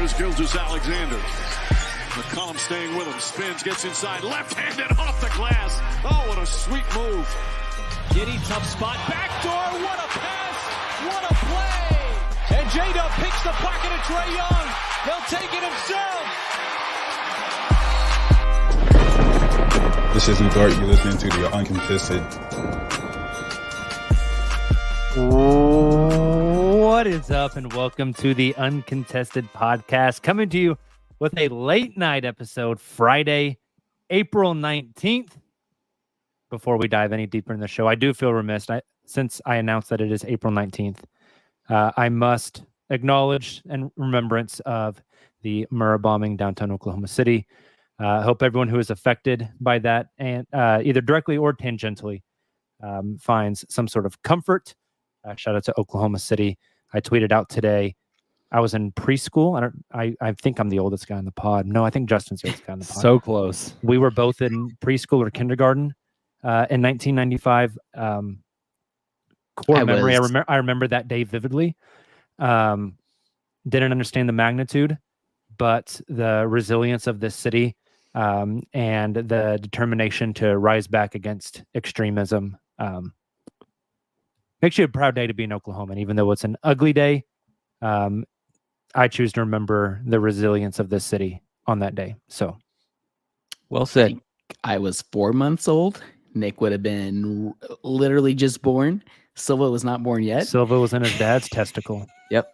is Gilgeous-Alexander. McCollum staying with him. Spins, gets inside. Left-handed off the glass. Oh, what a sweet move. Giddy, tough spot. Backdoor. What a pass. What a play. And J-Dub picks the pocket of Trae Young. He'll take it himself. This is Dart. You're listening to the Uncontested. What is up, and welcome to the Uncontested Podcast, coming to you with a late night episode, Friday, April 19th. Before we dive any deeper in the show, I do feel remiss. Since I announced that it is April 19th, I must acknowledge and remembrance of the Murrah bombing downtown Oklahoma City. I hope everyone who is affected by that, and either directly or tangentially, finds some sort of comfort. Shout out to Oklahoma City. I tweeted out today. I was in preschool. I think I'm the oldest guy in the pod. No, I think Justin's the oldest guy in the pod. So close. We were both in preschool or kindergarten in 1995. Core memory. I remember that day vividly. Didn't understand the magnitude, but the resilience of this city and the determination to rise back against extremism makes you a proud day to be in Oklahoma. And even though it's an ugly day, I choose to remember the resilience of this city on that day. So, well said. I was 4 months old. Nick would have been literally just born. Silva was not born yet. Silva was in his dad's testicle. Yep.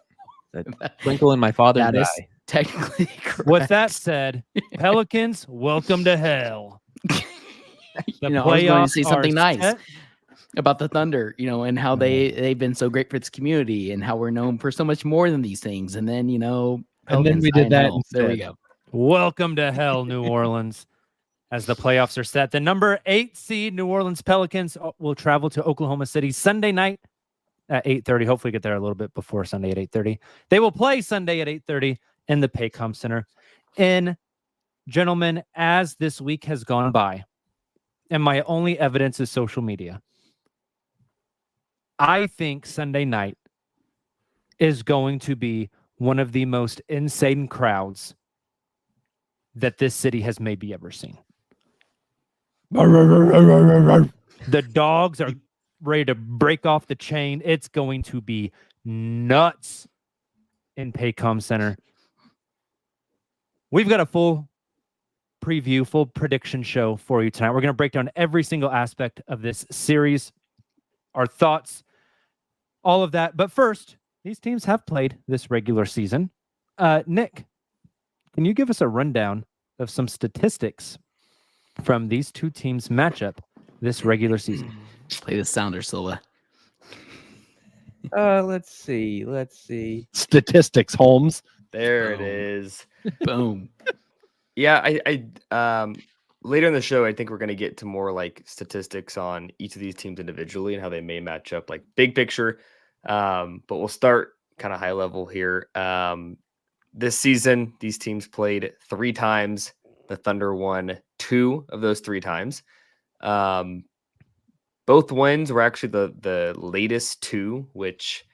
Twinkle in my father's That is eye. technically correct. With that said, Pelicans, welcome to hell. I was going to say something nice about the Thunder, and how they've been so great for this community and how we're known for so much more than these things. And then, and then we did that. There we go. Welcome to hell, New Orleans. As the playoffs are set, the number 8 seed New Orleans Pelicans will travel to Oklahoma City Sunday night at 8:30. Hopefully get there a little bit before Sunday at 8:30. They will play Sunday at 8:30 in the Paycom Center. And gentlemen, as this week has gone by, and my only evidence is social media, I think Sunday night is going to be one of the most insane crowds that this city has maybe ever seen. The dogs are ready to break off the chain. It's going to be nuts in Paycom Center. We've got a full preview, full prediction show for you tonight. We're going to break down every single aspect of this series, our thoughts, all of that. But first, these teams have played this regular season. Nick, can you give us a rundown of some statistics from these two teams' matchup this regular season? Play the sounder, Silva. Let's see. Statistics, Holmes. There it is. Boom. Yeah, I later in the show, I think we're going to get to more like statistics on each of these teams individually and how they may match up, like big picture. But we'll start kind of high level here. This season, these teams played 3 times. The Thunder won 2 of those 3 times. Both wins were actually the latest 2, which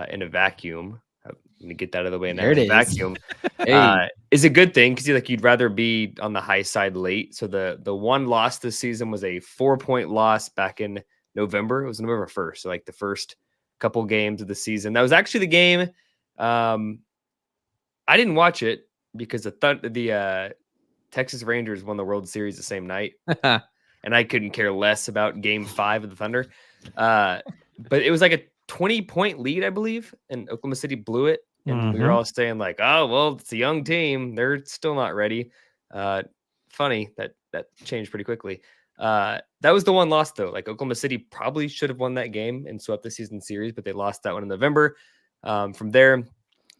in a vacuum, I'm going to get that out of the way now. In a vacuum is a good thing because you'd rather be on the high side late. So the one loss this season was a 4-point loss back in November. It was November 1st. So like the first couple games of the season. That was actually the game. I didn't watch it because the Texas Rangers won the World Series the same night. And I couldn't care less about game 5 of the Thunder. But it was like a 20-point lead, I believe, and Oklahoma City blew it. And we were all saying like, oh, well, it's a young team. They're still not ready. Funny that changed pretty quickly. That was the one loss, though. Like Oklahoma City probably should have won that game and swept the season series, but they lost that one in November. From there,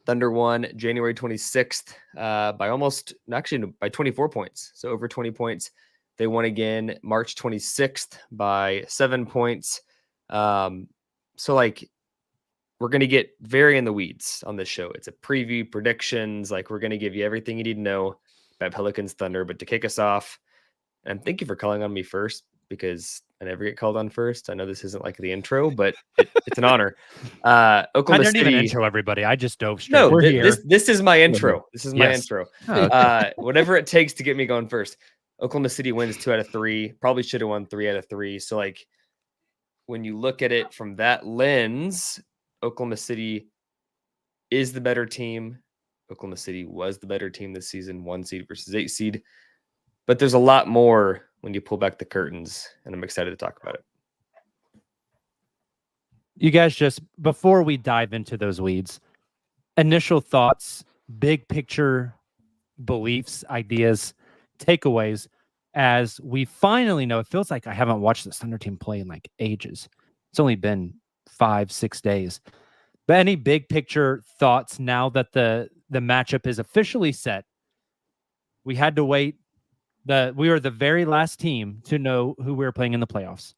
Thunder won January 26th by 24 points. So over 20 points. They won again March 26th by 7 points. So like we're going to get very in the weeds on this show. It's a preview, predictions. Like we're going to give you everything you need to know about Pelicans Thunder. But to kick us off, and thank you for calling on me first, because I never get called on first. I know this isn't like the intro, but it's an honor. Oklahoma I didn't even City. intro everybody. I just dove straight. No, We're here. this is my intro. This is my Yes. intro. Oh, okay. Whatever it takes to get me going first. Oklahoma City wins 2 out of 3. Probably should have won 3 out of 3. So like when you look at it from that lens, Oklahoma City is the better team. Oklahoma City was the better team this season, 1 seed versus 8 seed. But there's a lot more when you pull back the curtains, and I'm excited to talk about it. You guys, just before we dive into those weeds, initial thoughts, big picture beliefs, ideas, takeaways, as we finally know. It feels like I haven't watched the Thunder team play in like ages. It's only been 5-6 days. But any big picture thoughts now that the matchup is officially set? We had to wait. We were the very last team to know who we were playing in the playoffs.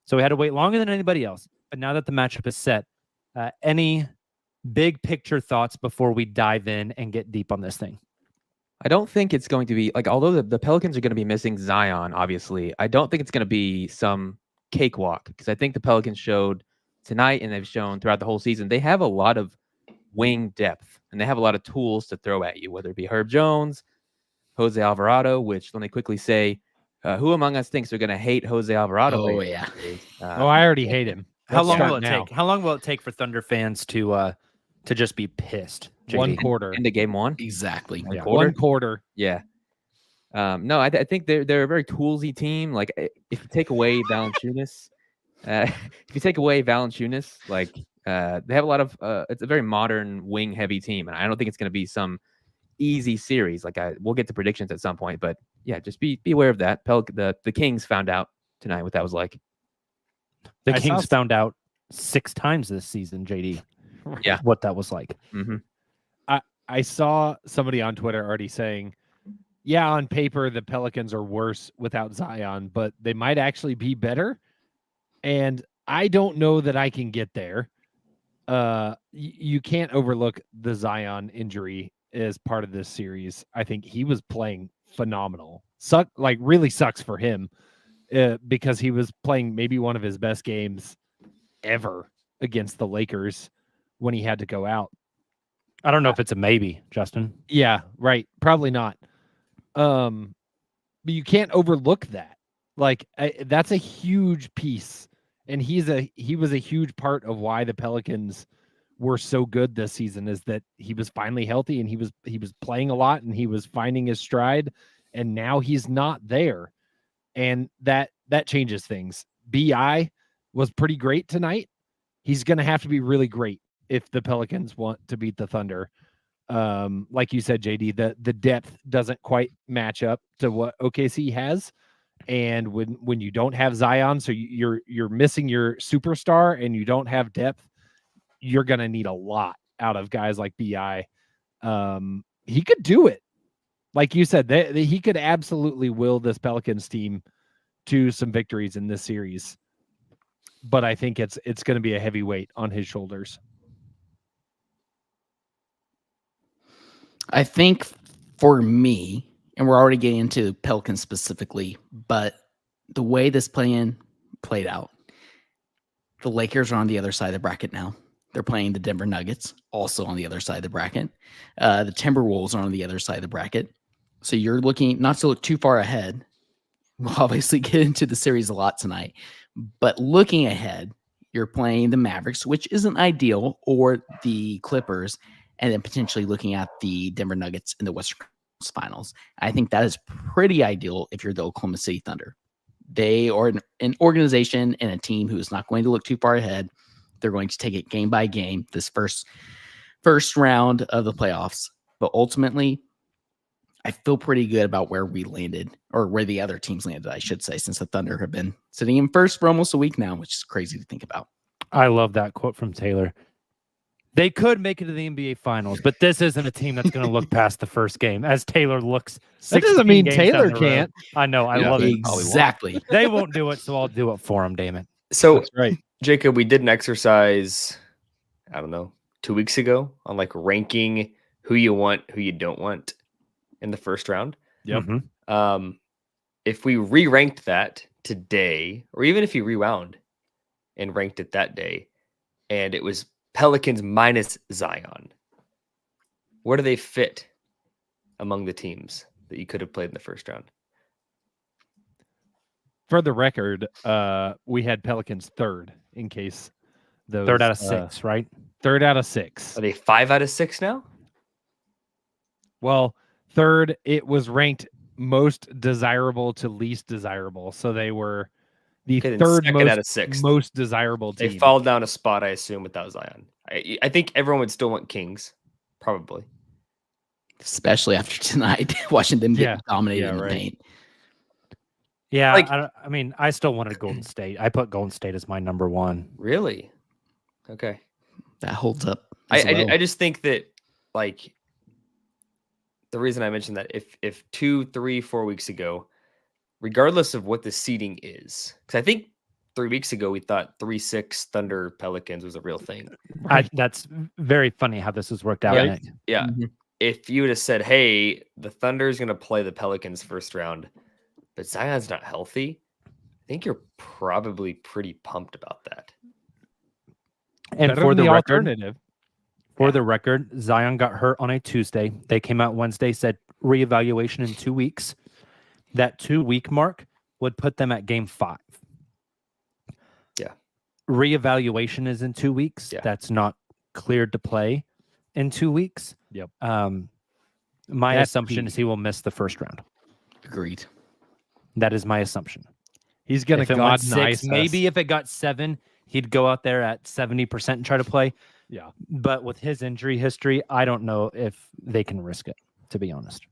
So we had to wait longer than anybody else. But now that the matchup is set, any big picture thoughts before we dive in and get deep on this thing? I don't think it's going to be like, although the Pelicans are going to be missing Zion, obviously, I don't think it's going to be some cakewalk, because I think the Pelicans showed tonight, and they've shown throughout the whole season, they have a lot of wing depth, and they have a lot of tools to throw at you, whether it be Herb Jones, Jose Alvarado, which let me quickly say, who among us thinks they're going to hate Jose Alvarado? Oh, yeah. I already hate him. How long will it now. take? How long will it take for Thunder fans to just be pissed? JD? 1 quarter. Into game 1? Exactly. Yeah. 1 quarter. Yeah. No, I think they're a very toolsy team. Like, if you take away Valanciunas, like they have a lot of it's a very modern wing heavy team, and I don't think it's going to be some easy series. Like, we'll get to predictions at some point, but yeah, just be aware of that. The Kings found out tonight what that was like. The Kings found out 6 times this season, JD. Yeah, what that was like. Mm-hmm. I saw somebody on Twitter already saying, yeah, on paper, the Pelicans are worse without Zion, but they might actually be better. And I don't know that I can get there. You can't overlook the Zion injury as part of this series. I think he was playing phenomenal. Really sucks for him because he was playing maybe one of his best games ever against the Lakers when he had to go out. I don't know if it's a maybe, Justin. Yeah, right. Probably not. But you can't overlook that. Like, that's a huge piece, and he was a huge part of why the Pelicans were so good this season, is that he was finally healthy, and he was playing a lot, and he was finding his stride, and now he's not there, and that changes things. BI was pretty great tonight. He's going to have to be really great if the Pelicans want to beat the Thunder. Like you said, JD, the depth doesn't quite match up to what OKC has. And when you don't have Zion, so you're missing your superstar and you don't have depth, you're going to need a lot out of guys like BI. He could do it. Like you said, he could absolutely will this Pelicans team to some victories in this series. But I think it's going to be a heavy weight on his shoulders. I think for me, and we're already getting into Pelicans specifically, but the way this play-in played out, the Lakers are on the other side of the bracket now. They're playing the Denver Nuggets, also on the other side of the bracket. The Timberwolves are on the other side of the bracket. So you're looking, not to look too far ahead. We'll obviously get into the series a lot tonight, but looking ahead, you're playing the Mavericks, which isn't ideal, or the Clippers, and then potentially looking at the Denver Nuggets in the Western Conference Finals. I think that is pretty ideal if you're the Oklahoma City Thunder. They are an organization and a team who is not going to look too far ahead. They're going to take it game by game, this first round of the playoffs. But ultimately, I feel pretty good about where we landed, or where the other teams landed, I should say, since the Thunder have been sitting in first for almost a week now, which is crazy to think about. I love that quote from Taylor. They could make it to the NBA Finals, but this isn't a team that's going to look past the first game. As Taylor looks, that doesn't mean Taylor can't. I know. I love it. Exactly. They won't do it, so I'll do it for them. Damn it. So, That's right, Jacob, we did an exercise, I don't know, 2 weeks ago on like ranking who you want, who you don't want in the first round. Yep. Mm-hmm. If we re-ranked that today, or even if you rewound and ranked it that day, and it was Pelicans minus Zion, where do they fit among the teams that you could have played in the first round? For the record, we had Pelicans third in case those Third out of 6, right? Third out of 6. Are they 5 out of 6 now? Well, third, it was ranked most desirable to least desirable. So they were the Okay, then third second out of 6. most desirable They team. fall down a spot, I assume, without Zion. I think everyone would still want Kings, probably. Especially after tonight, watching them get dominated in the paint. Yeah, Like- I mean, I still wanted Golden State. I put Golden State as my number 1. Really? Okay. That holds up. as well. I just think that, like, the reason I mentioned that if 2, 3, 4 weeks ago, regardless of what the seeding is, because I think 3 weeks ago we thought 3-6 Thunder Pelicans was a real thing. That's very funny how this has worked out, Yeah. Nick. Yeah. Mhm. If you would have said, hey, the Thunder is going to play the Pelicans first round, but Zion's not healthy, I think you're probably pretty pumped about that. And Better for than the record, alternative. For the record, Zion got hurt on a Tuesday. They came out Wednesday, said reevaluation in 2 weeks. That 2-week mark would put them at game 5. Yeah. Reevaluation is in 2 weeks. Yeah. That's not cleared to play in 2 weeks. Yep. My That's assumption key. is he will miss the first round. Agreed. That is my assumption. He's gonna If it God went and 6, ice maybe us. if it got 7, he'd go out there at 70% and try to play. Yeah. But with his injury history, I don't know if they can risk it, to be honest.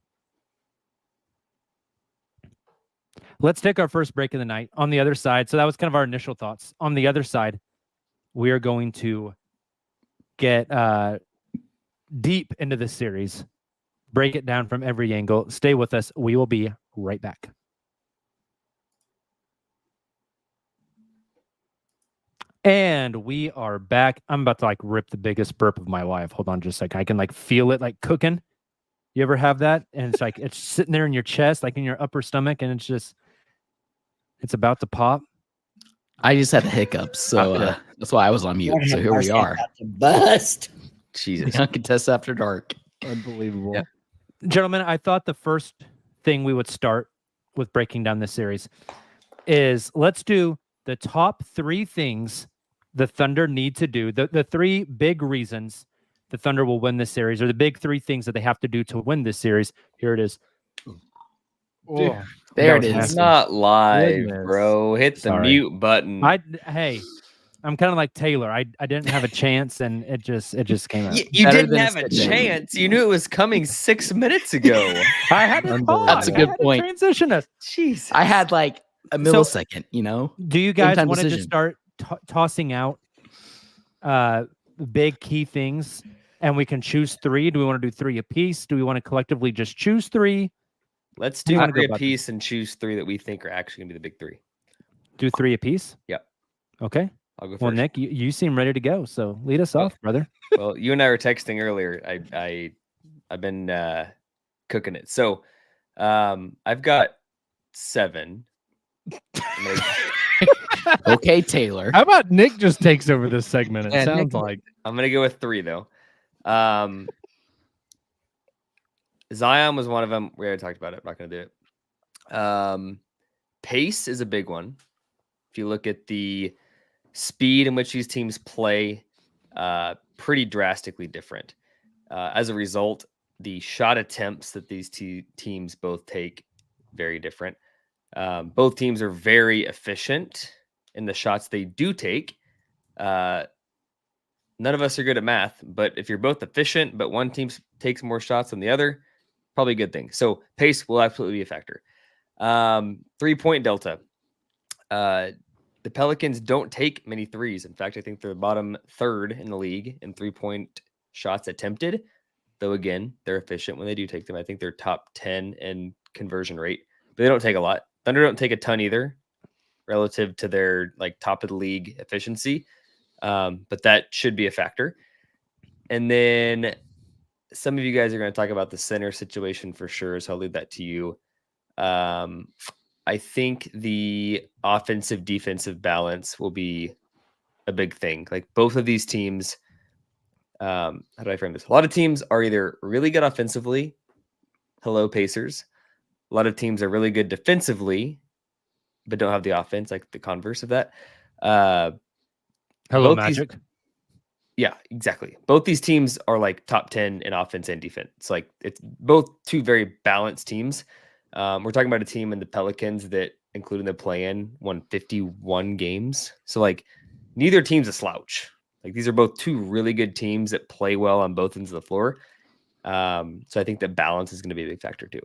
Let's take our first break of the night. On the other side, so that was kind of our initial thoughts. On the other side, we are going to get deep into this series, break it down from every angle. Stay with us. We will be right back. And we are back. I'm about to like rip the biggest burp of my life. Hold on just a second. I can like feel it like cooking. You ever have that? And it's like it's sitting there in your chest, like in your upper stomach, and it's about to pop. I just had the hiccups, so that's why I was on mute. So here we are. Bust. Jesus. Contest after dark. Unbelievable. Yep. Gentlemen, I thought the first thing we would start with breaking down this series is let's do the top 3 things the Thunder need to do. The 3 big reasons the Thunder will win this series, or the big 3 things that they have to do to win this series. Here it is. Oh, There That it was is. It's not live, Goodness. bro. Hit the Sorry. mute button. Hey, I'm kind of like Taylor. I didn't have a chance, and it just came out. You Better didn't than a have a sit-down. chance. You knew it was coming 6 minutes ago. I had to pause. That's a I good had to point. transition us. Jesus. I had like a millisecond, you know? Do you guys Game-time want to just decision. start tossing out big key things, and we can choose 3? Do we want to do 3 apiece? Do we want to collectively just choose 3? Let's How do you do wanna go 3 about apiece and choose 3 that we think are actually going to be the big 3. Do 3 apiece? Yep. Okay. I'll go first. Well, Nick, you seem ready to go, so lead us off, brother. Well, you and I were texting earlier. I've been cooking it. So I've got 7. I'm gonna- Okay, Taylor. How about Nick just takes over this segment? It Yeah, sounds Nick- like I'm gonna go with 3 though. Zion was one of them. We already talked about it. I'm not gonna do it. Pace is a big one. If you look at the speed in which these teams play, pretty drastically different. As a result, the shot attempts that these two teams both take, very different. Both teams are very efficient in the shots they do take. None of us are good at math, but if you're both efficient, but one team takes more shots than the other, probably a good thing. So pace will absolutely be a factor. 3-point delta. The Pelicans don't take many threes. In fact, I think they're bottom 3rd in the league in 3-point shots attempted. Though again, they're efficient when they do take them. I think they're top 10 in conversion rate, but they don't take a lot. Thunder don't take a ton either, relative to their like top of the league efficiency. But that should be a factor. And then some of you guys are going to talk about the center situation for sure, so I'll leave that to you. I I think the offensive defensive balance will be a big thing. Like both of these teams, how do I frame this? A lot of teams are either really good offensively. Hello, Pacers. A lot of teams are really good defensively, but don't have the offense, like the converse of that. Hello, Magic. Yeah, exactly. Both these teams are like top 10 in offense and defense. Like it's both two very balanced teams. We're talking about a team in the Pelicans that, including the play-in, won 51 games. So like neither team's a slouch. Like these are both two really good teams that play well on both ends of the floor. So I think that balance is going to be a big factor too.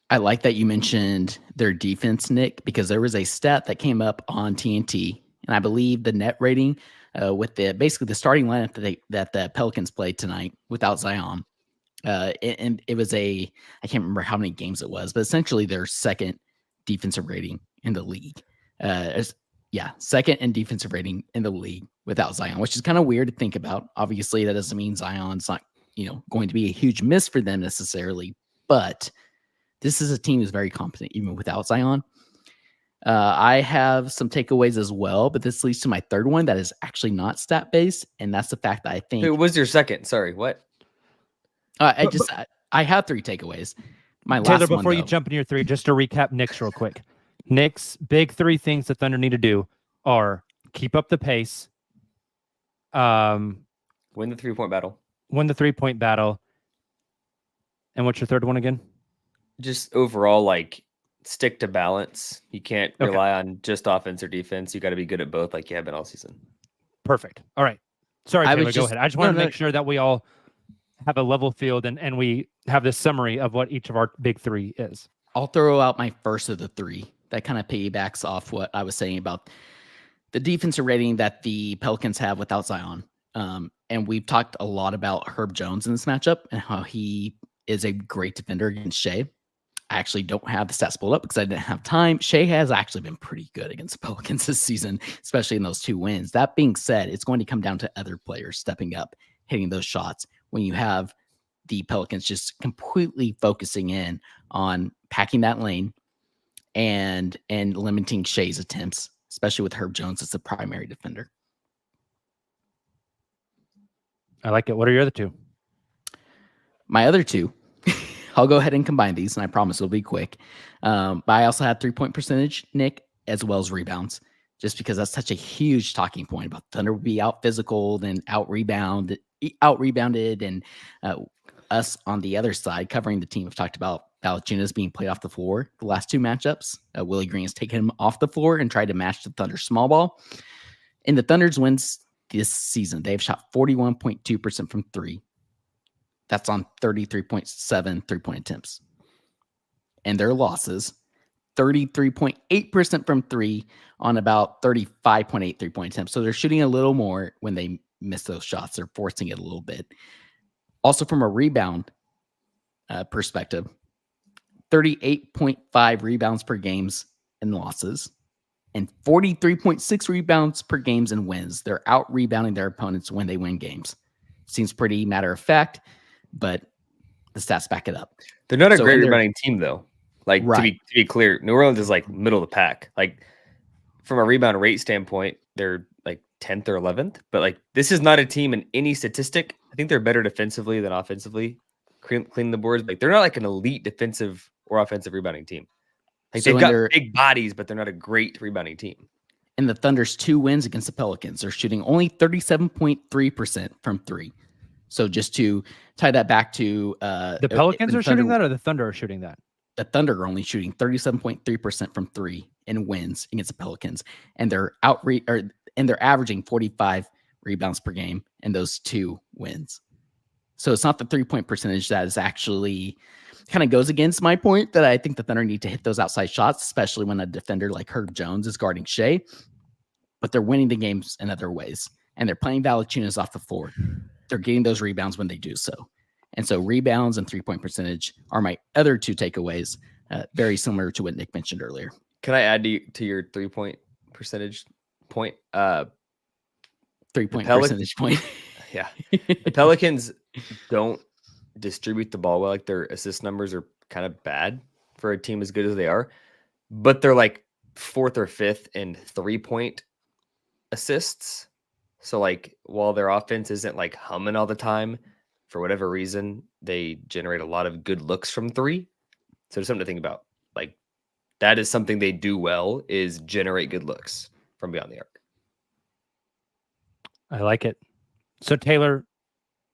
I like that you mentioned their defense, Nick, because there was a stat that came up on TNT, and I believe the net rating with basically the starting lineup that the Pelicans played tonight without Zion. And it was I can't remember how many games it was, but essentially their second defensive rating in the league. Second in defensive rating in the league without Zion, which is kind of weird to think about. Obviously, that doesn't mean Zion's not, going to be a huge miss for them necessarily, but this is a team that's very competent even without Zion. I have some takeaways as well, but this leads to my third one that is actually not stat based, and that's the fact that I think. It was your second. Sorry, what? I have three takeaways. My Taylor, last one, before you jump into your three, just to recap Nick's real quick. Nick's big three things the Thunder need to do are keep up the pace, win the 3-point battle, and what's your third one again? Just overall, like stick to balance. You can't rely on just offense or defense. You got to be good at both, like you have been all season. Perfect. All right. Sorry, Taylor, go ahead. I just want to make sure that we all have a level field and we have this summary of what each of our big three is. I'll throw out my first of the three. That kind of piggybacks off what I was saying about the defensive rating that the Pelicans have without Zion. And we've talked a lot about Herb Jones in this matchup and how he is a great defender against Shea. I actually don't have the stats pulled up because I didn't have time. Shea has actually been pretty good against the Pelicans this season, especially in those 2 wins. That being said, it's going to come down to other players stepping up, hitting those shots when you have the Pelicans just completely focusing in on packing that lane and limiting Shea's attempts, especially with Herb Jones as the primary defender. I like it. What are your other two? My other two, I'll go ahead and combine these, and I promise it'll be quick. But I also had 3-point percentage, Nick, as well as rebounds, just because that's such a huge talking point about Thunder would be out physical and out rebounded, and us on the other side covering the team. We've talked about Valanciunas being played off the floor the last 2 matchups. Willie Green has taken him off the floor and tried to match the Thunder small ball. In the Thunder's wins this season, they've shot 41.2% from 3. That's on 33.7 3-point attempts. And their losses, 33.8% from 3 on about 35.8 3-point attempts. So they're shooting a little more when they miss those shots. They're forcing it a little bit. Also from a rebound perspective, 38.5 rebounds per games in losses and 43.6 rebounds per games in wins. They're out rebounding their opponents when they win games. Seems pretty matter of fact, but the stats back it up. They're not a great rebounding team, though. Like, right. to be clear, New Orleans is like middle of the pack. Like, from a rebound rate standpoint, they're like 10th or 11th. But like, this is not a team in any statistic. I think they're better defensively than offensively. Clean the boards. Like, they're not like an elite defensive or offensive rebounding team. Like, they've got big bodies, but they're not a great rebounding team. In the Thunder's 2 wins against the Pelicans, they're shooting only 37.3% from 3. So just to tie that back to the Pelicans are shooting that, or the Thunder are shooting that? The Thunder are only shooting 37.3% from 3 in wins against the Pelicans, and they're they're averaging 45 rebounds per game in those 2 wins. So it's not the 3-point percentage that is actually kind of goes against my point that I think the Thunder need to hit those outside shots, especially when a defender like Herb Jones is guarding Shea. But they're winning the games in other ways, and they're playing Valanciunas off the floor. They're getting those rebounds when they do so. And so rebounds and 3-point percentage are my other 2 takeaways, very similar to what Nick mentioned earlier. Can I add to your 3-point percentage point? 3-point percentage point. Yeah. The Pelicans don't distribute the ball well. Like, their assist numbers are kind of bad for a team as good as they are. but they're like 4th or 5th in 3-point assists. So like while their offense isn't like humming all the time, for whatever reason, they generate a lot of good looks from 3. So there's something to think about. Like that is something they do well, is generate good looks from beyond the arc. I like it. So Taylor,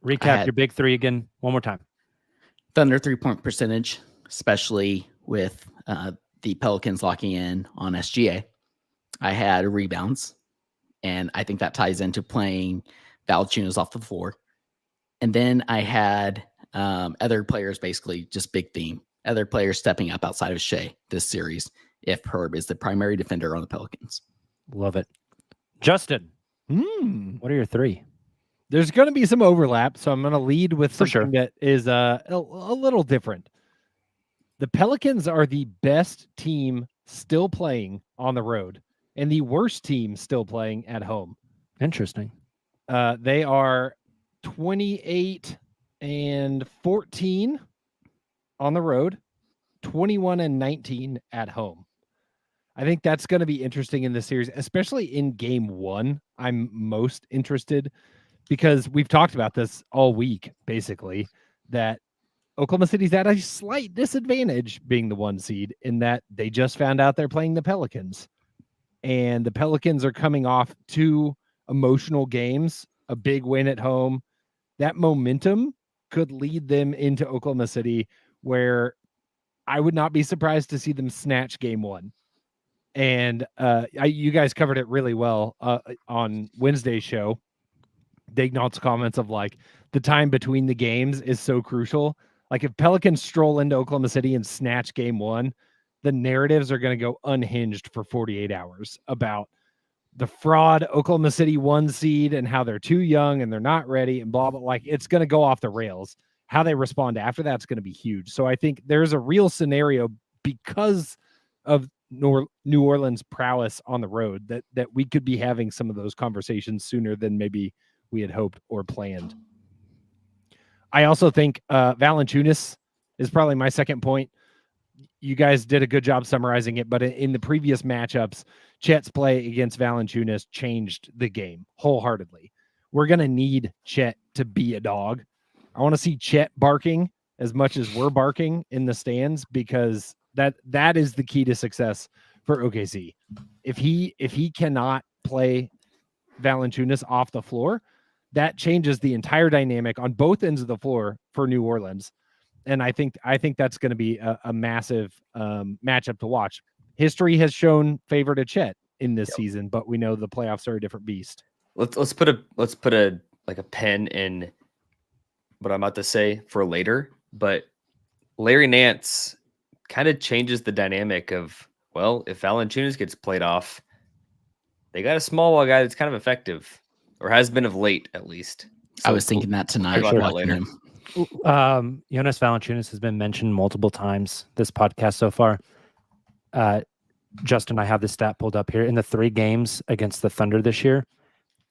recap your big 3 again one more time. Thunder 3-point percentage, especially with the Pelicans locking in on SGA. I had rebounds, and I think that ties into playing Valanciunas off the floor. And then I had other players, basically just big theme, other players stepping up outside of Shea this series if Herb is the primary defender on the Pelicans. Love it. Justin, what are your 3? There's going to be some overlap, so I'm going to lead with For something sure. that is a little different. The Pelicans are the best team still playing on the road and the worst team still playing at home. Interesting. They are 28-14 on the road, 21-19 at home. I think that's going to be interesting in this series, especially in game 1. I'm most interested because we've talked about this all week, basically, that Oklahoma City's at a slight disadvantage being the 1 seed in that they just found out they're playing the Pelicans. And the Pelicans are coming off 2 emotional games, a big win at home. That momentum could lead them into Oklahoma City, where I would not be surprised to see them snatch game 1. And you guys covered it really well on Wednesday's show. Dagnall's comments of like the time between the games is so crucial. Like if Pelicans stroll into Oklahoma City and snatch game 1, the narratives are going to go unhinged for 48 hours about the fraud Oklahoma City 1 seed and how they're too young and they're not ready and blah, blah. Like it's going to go off the rails. How they respond after that's going to be huge. So I think there's a real scenario because of New Orleans' prowess on the road that we could be having some of those conversations sooner than maybe we had hoped or planned. I also think Valanciunas is probably my second point. You guys did a good job summarizing it, but in the previous matchups, Chet's play against Valanciunas changed the game wholeheartedly. We're going to need Chet to be a dog. I want to see Chet barking as much as we're barking in the stands, because that is the key to success for OKC. If he cannot play Valanciunas off the floor, that changes the entire dynamic on both ends of the floor for New Orleans. And I think that's going to be a massive matchup to watch. History has shown favor to Chet in this season, but we know the playoffs are a different beast. Let's put a like a pen in what I'm about to say for later. But Larry Nance kind of changes the dynamic of, well, if Valanciunas gets played off, they got a small ball guy that's kind of effective, or has been of late at least. So I was thinking that tonight. Talk about that later. Jonas Valanciunas has been mentioned multiple times this podcast so far. Justin, I have this stat pulled up here. In the 3 games against the Thunder this year,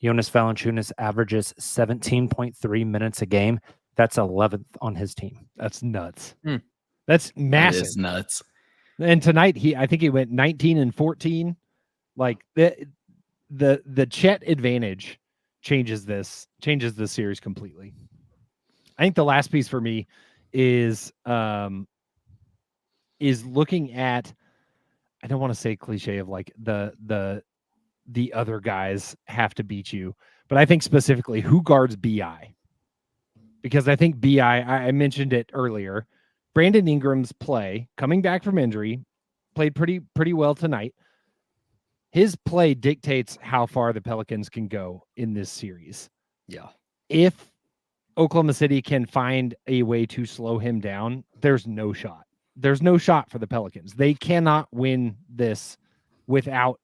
Jonas Valanciunas averages 17.3 minutes a game. That's 11th on his team. That's nuts. That's massive. That is nuts. And tonight I think he went 19-14. Like the Chet advantage changes the series completely. I think the last piece for me is looking at, I don't want to say cliche of like the other guys have to beat you, but I think specifically who guards BI, because I think BI, I mentioned it earlier, Brandon Ingram's play coming back from injury played pretty well tonight. His play dictates how far the Pelicans can go in this series. Yeah. If Oklahoma City can find a way to slow him down, there's no shot. There's no shot for the Pelicans. They cannot win this without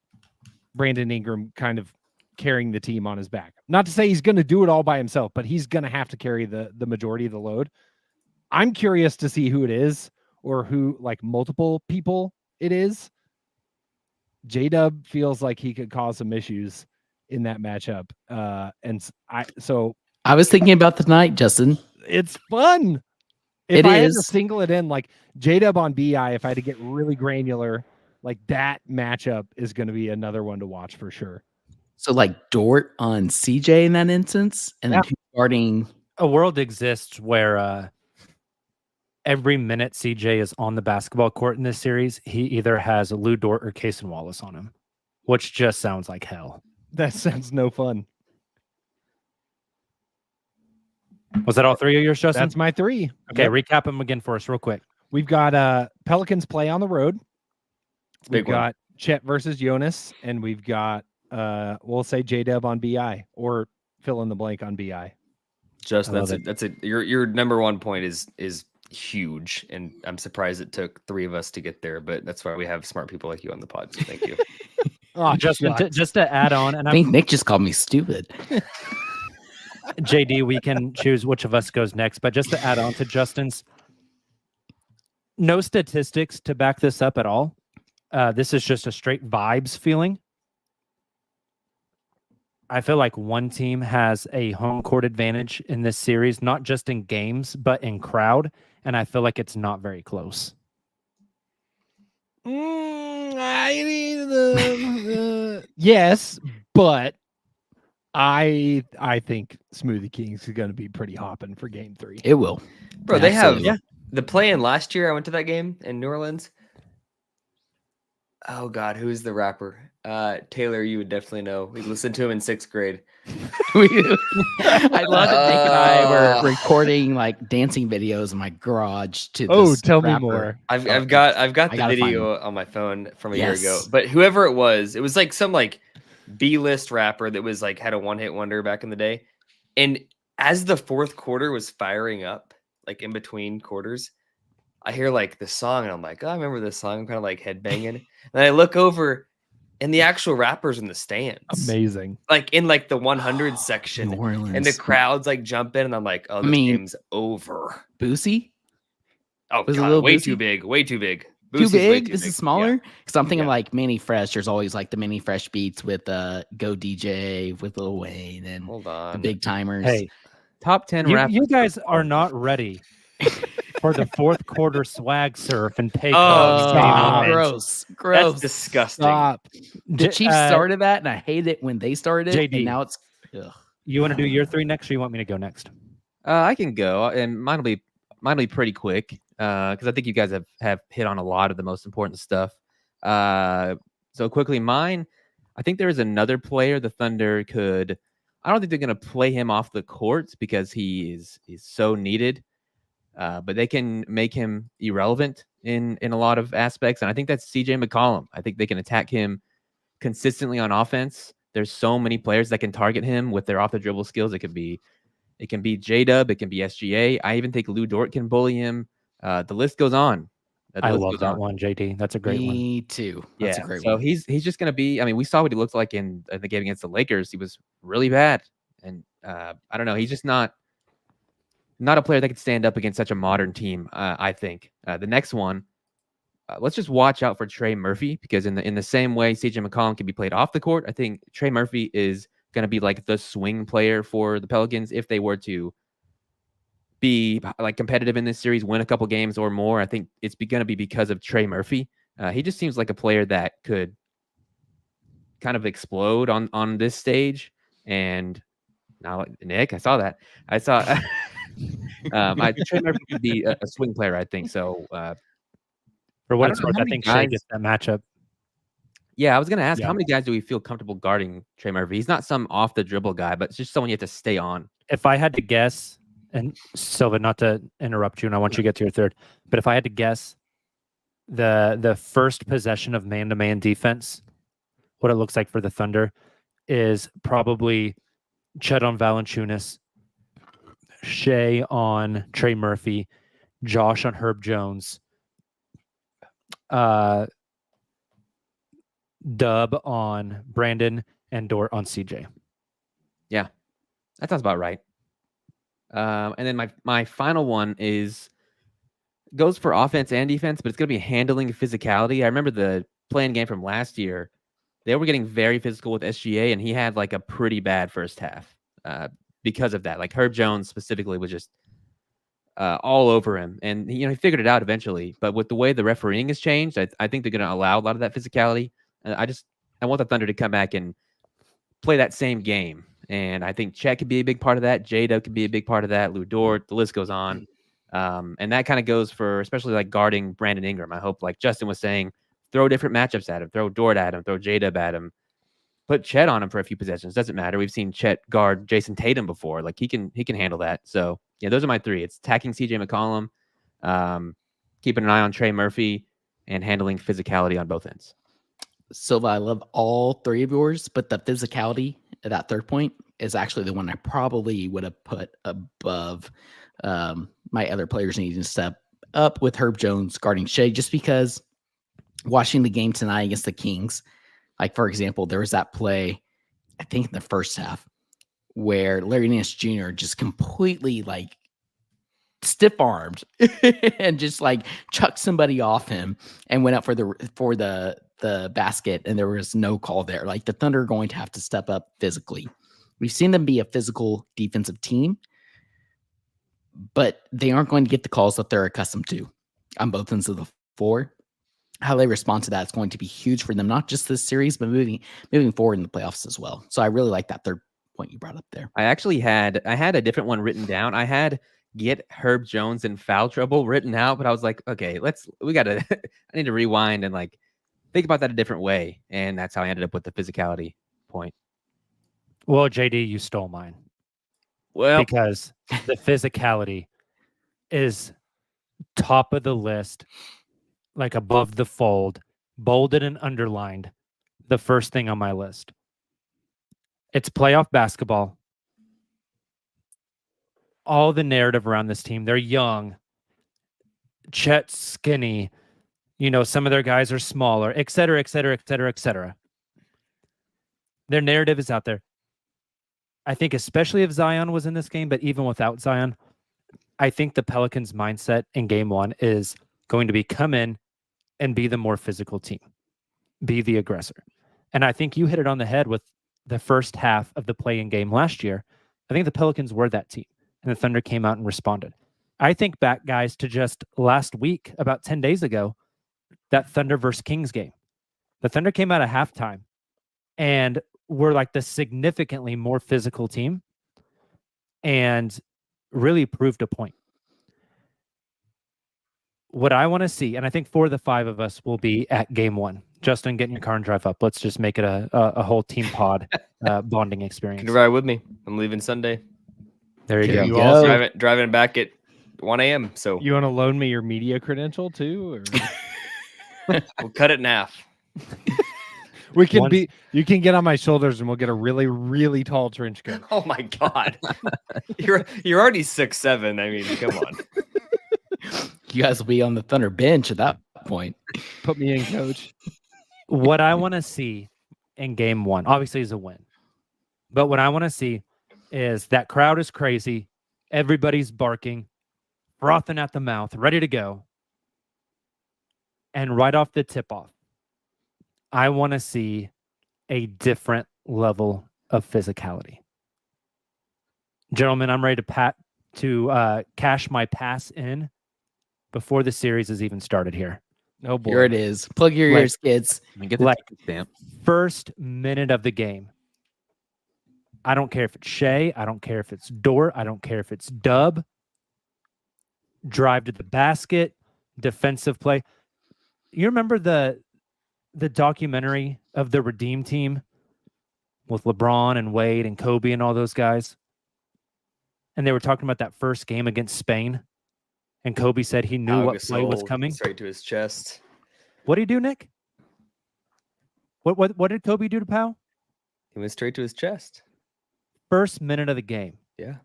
Brandon Ingram kind of carrying the team on his back. Not to say he's going to do it all by himself, but he's going to have to carry the majority of the load. I'm curious to see who it is, or who, like, multiple people it is. J-Dub feels like he could cause some issues in that matchup. I was thinking about tonight, Justin. It's fun. If I had to single it in, like J-Dub on BI, if I had to get really granular, Like that matchup is going to be another one to watch for sure. So like Dort on CJ in that instance, and then who's guarding. A world exists where every minute CJ is on the basketball court in this series, he either has Lou Dort or Cason Wallace on him, which just sounds like hell. That sounds no fun. Was that all three of yours, Justin? That's my three. Okay, Yep. recap them again for us real quick. We've got Pelicans play on the road. We've Big one. got Chet versus Jonas, and we've got we'll say J-Dub on BI or fill in the blank on BI. Justin, I love that's your number one point is huge, and I'm surprised it took three of us to get there, but that's why we have smart people like you on the pod. So thank you. Oh, Justin, just to add on, and I think Nick just called me stupid. JD, we can choose which of us goes next, but just to add on to Justin's, no statistics to back this up at all. This is just a straight vibes feeling. I feel like one team has a home court advantage in this series, not just in games, but in crowd. And I feel like it's not very close. Yes, but I think Smoothie Kings is going to be pretty hopping for game 3. It will. Bro, they have Absolutely. the play-in last year. I went to that game in New Orleans. Oh God, who's the rapper? Taylor, you would definitely know. We listened to him in 6th grade. I love that Nick and I were recording like dancing videos in my garage to this Tell me rapper. more. I've got the gotta find video on my phone from a year ago. Yes. But whoever it was like some like B-list rapper that was like had a one-hit wonder back in the day. And as the 4th quarter was firing up, like in between quarters, I hear like the song and I'm like, oh, I remember this song. I'm kind of like headbanging. And I look over and the actual rapper's in the stands. Amazing. Like in like the 100 section. New Orleans. And the crowd's like jumping and I'm like, oh, this game's over. Boosie? Oh, Was it a God, little way Boosie? too big. Way too big. Too Boosie's way big? too This big. is smaller? Because I'm thinking Yeah. like Manny Fresh. There's always like the Manny Fresh beats with Go DJ with Lil Wayne and Hold the on. big timers. Hey, Top 10 you, rappers. you guys are not ready for the 4th quarter swag surf and take Oh, off. Stop. man. Gross. That's Gross. disgusting. Stop. The Chiefs started that, and I hated it when they started it. JD. And now it's ugh. You want to do your 3 next, or you want me to go next? I can go, and mine'll be pretty quick because I think you guys have hit on a lot of the most important stuff. So quickly, mine. I think there is another player the Thunder could. I don't think they're going to play him off the court because he's so needed, but they can make him irrelevant in a lot of aspects, and I think that's CJ McCollum. I think they can attack him consistently on offense. There's so many players that can target him with their off the dribble skills. It can be J-Dub, it can be SGA. I even think Lou Dort can bully him. The list goes on. I love that one, JD. That's a great one. Me too. That's Yeah, a great so one. he's just going to be. I mean, we saw what he looked like in the game against the Lakers. He was really bad, and I don't know. He's just not a player that could stand up against such a modern team. I think the next one. Let's just watch out for Trey Murphy because in the same way CJ McCollum can be played off the court, I think Trey Murphy is going to be like the swing player for the Pelicans if they were to be like competitive in this series, win a couple games or more. I think it's going to be because of Trey Murphy. He just seems like a player that could kind of explode on this stage. And now, Nick, I saw that. I saw Trey Murphy could be a swing player, I think. So For what I it's don't know worth, how I many think Shea guys- gets that matchup. yeah, I was going to ask, Yeah. how many guys do we feel comfortable guarding Trey Murphy? He's not some off the dribble guy, but it's just someone you have to stay on. If I had to guess, and Silva, not to interrupt you, and I want you to get to your 3rd, but if I had to guess the first possession of man-to-man defense, what it looks like for the Thunder is probably Chet on Valanciunas, Shea on Trey Murphy, Josh on Herb Jones, Dub on Brandon, and Dort on CJ. That sounds about right. And then my final one goes for offense and defense, but it's going to be handling physicality. I remember the playing game from last year. They were getting very physical with SGA, and he had like a pretty bad first half because of that. Like Herb Jones specifically was just all over him. And, he figured it out eventually. But with the way the refereeing has changed, I think they're going to allow a lot of that physicality. I want the Thunder to come back and play that same game. And I think Chet could be a big part of that. J-Dub could be a big part of that. Lou Dort, the list goes on. And that kind of goes for especially like guarding Brandon Ingram. I hope, like Justin was saying, throw different matchups at him, throw Dort at him, throw J-Dub at him, put Chet on him for a few possessions. Doesn't matter. We've seen Chet guard Jason Tatum before. Like he can handle that. So yeah, those are my three. It's attacking CJ McCollum, keeping an eye on Trey Murphy, and handling physicality on both ends. Silva, I love all three of yours, but the physicality at that third point is actually the one I probably would have put above my other players needing to step up, with Herb Jones guarding Shea, just because watching the game tonight against the Kings, like, for example, there was that play, I think in the first half, where Larry Nance Jr. just completely like stiff-armed and just like chucked somebody off him and went up for the basket, and there was no call there. Like, the Thunder are going to have to step up physically. We've seen them be a physical defensive team, but they aren't going to get the calls that they're accustomed to on both ends of the floor. How they respond to that is going to be huge for them, not just this series, but moving forward in the playoffs as well. So I really like that third point you brought up there. I had a different one written down. I had get Herb Jones in foul trouble written out, but I was like, okay, I need to rewind and like think about that a different way. And that's how I ended up with the physicality point. Well, JD, you stole mine. Well, because the physicality is top of the list, like above the fold, bolded and underlined, the first thing on my list. It's playoff basketball. All the narrative around this team, they're young. Chet's skinny. Some of their guys are smaller, et cetera, et cetera, et cetera, et cetera. Their narrative is out there. I think especially if Zion was in this game, but even without Zion, I think the Pelicans' mindset in game one is going to be come in and be the more physical team, be the aggressor. And I think you hit it on the head with the first half of the play-in game last year. I think the Pelicans were that team, and the Thunder came out and responded. I think back, guys, to just last week, about 10 days ago, that Thunder versus Kings game. The Thunder came out at halftime and were like the significantly more physical team and really proved a point. What I want to see, and I think 4 of the 5 of us will be at game one. Justin, get in your car and drive up. Let's just make it a whole team pod bonding experience. You can ride with me. I'm leaving Sunday. There you go. You also, Driving back at 1 a.m. So you want to loan me your media credential too? Or? we'll cut it in half. You can get on my shoulders and we'll get a really, really tall trench coat. Oh my God. You're already 6'7". I mean, come on. You guys will be on the Thunder bench at that point. Put me in, coach. What I want to see in game one, obviously, is a win. But what I want to see is that crowd is crazy. Everybody's barking, frothing at the mouth, ready to go. And right off the tip-off, I want to see a different level of physicality. Gentlemen, I'm ready to cash my pass in before the series has even started here. Oh boy. Here it is. Plug your ears, kids. Get the stamp. First minute of the game. I don't care if it's Shea. I don't care if it's Dort. I don't care if it's Dub. Drive to the basket. Defensive play. You remember the documentary of the Redeem Team with LeBron and Wade and Kobe and all those guys? And they were talking about that first game against Spain. And Kobe said he knew what play was coming. Straight to his chest. What did he do, Nick? What did Kobe do to Powell? He went straight to his chest. First minute of the game. Yeah.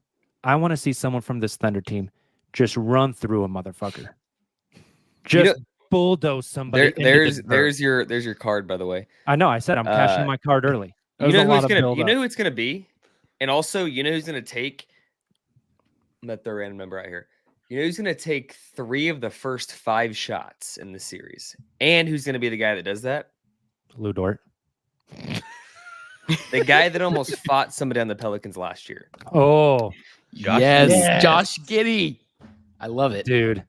I want to see someone from this Thunder team just run through a motherfucker. Just bulldoze somebody. There's your card, by the way. I know. I said I'm cashing my card early. You know who it's gonna be, and also you know who's gonna take. Let the random number out here. You know who's gonna take 3 of the first 5 shots in the series, and who's gonna be the guy that does that? Lou Dort. The guy that almost fought somebody on the Pelicans last year. Oh, Yes, Josh Giddey. I love it. Dude.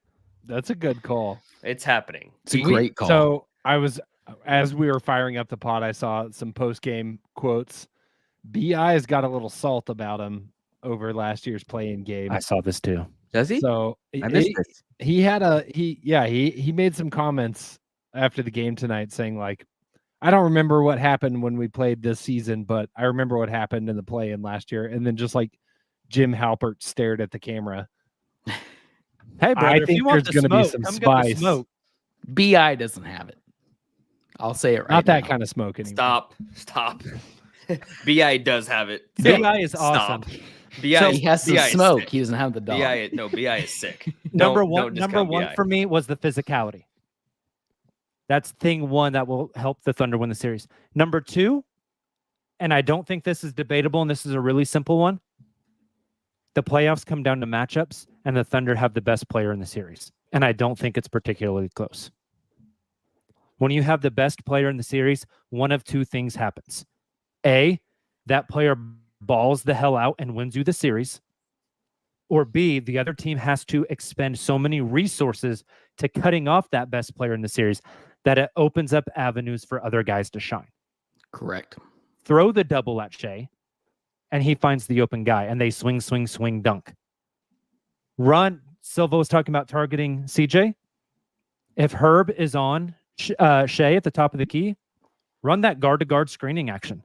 That's a good call. It's happening. It's a great call. So as we were firing up the pod, I saw some post-game quotes. BI has got a little salt about him over last year's play-in game. I saw this too. Does he? So I missed this. he made some comments after the game tonight saying like, I don't remember what happened when we played this season, but I remember what happened in the play-in last year. And then just like Jim Halpert stared at the camera. Hey, brother, I if think you want there's the going to be smoke, some come get the spice. smoke. BI doesn't have it. I'll say it right Not that now. kind of smoke anymore. Stop. BI does have it. BI is Stop. awesome. BI, So is- He has some BI is smoke. sick. He doesn't have the dog. BI is sick. Number Don't one discount BI. for me was the physicality. That's thing one that will help the Thunder win the series. Number two, and I don't think this is debatable, and this is a really simple one. The playoffs come down to matchups, and the Thunder have the best player in the series. And I don't think it's particularly close. When you have the best player in the series, one of two things happens. A, that player balls the hell out and wins you the series. Or B, the other team has to expend so many resources to cutting off that best player in the series that it opens up avenues for other guys to shine. Correct. Throw the double at Shea, and he finds the open guy, and they swing, dunk. Silva was talking about targeting CJ. If Herb is on Shea at the top of the key, run that guard-to-guard screening action.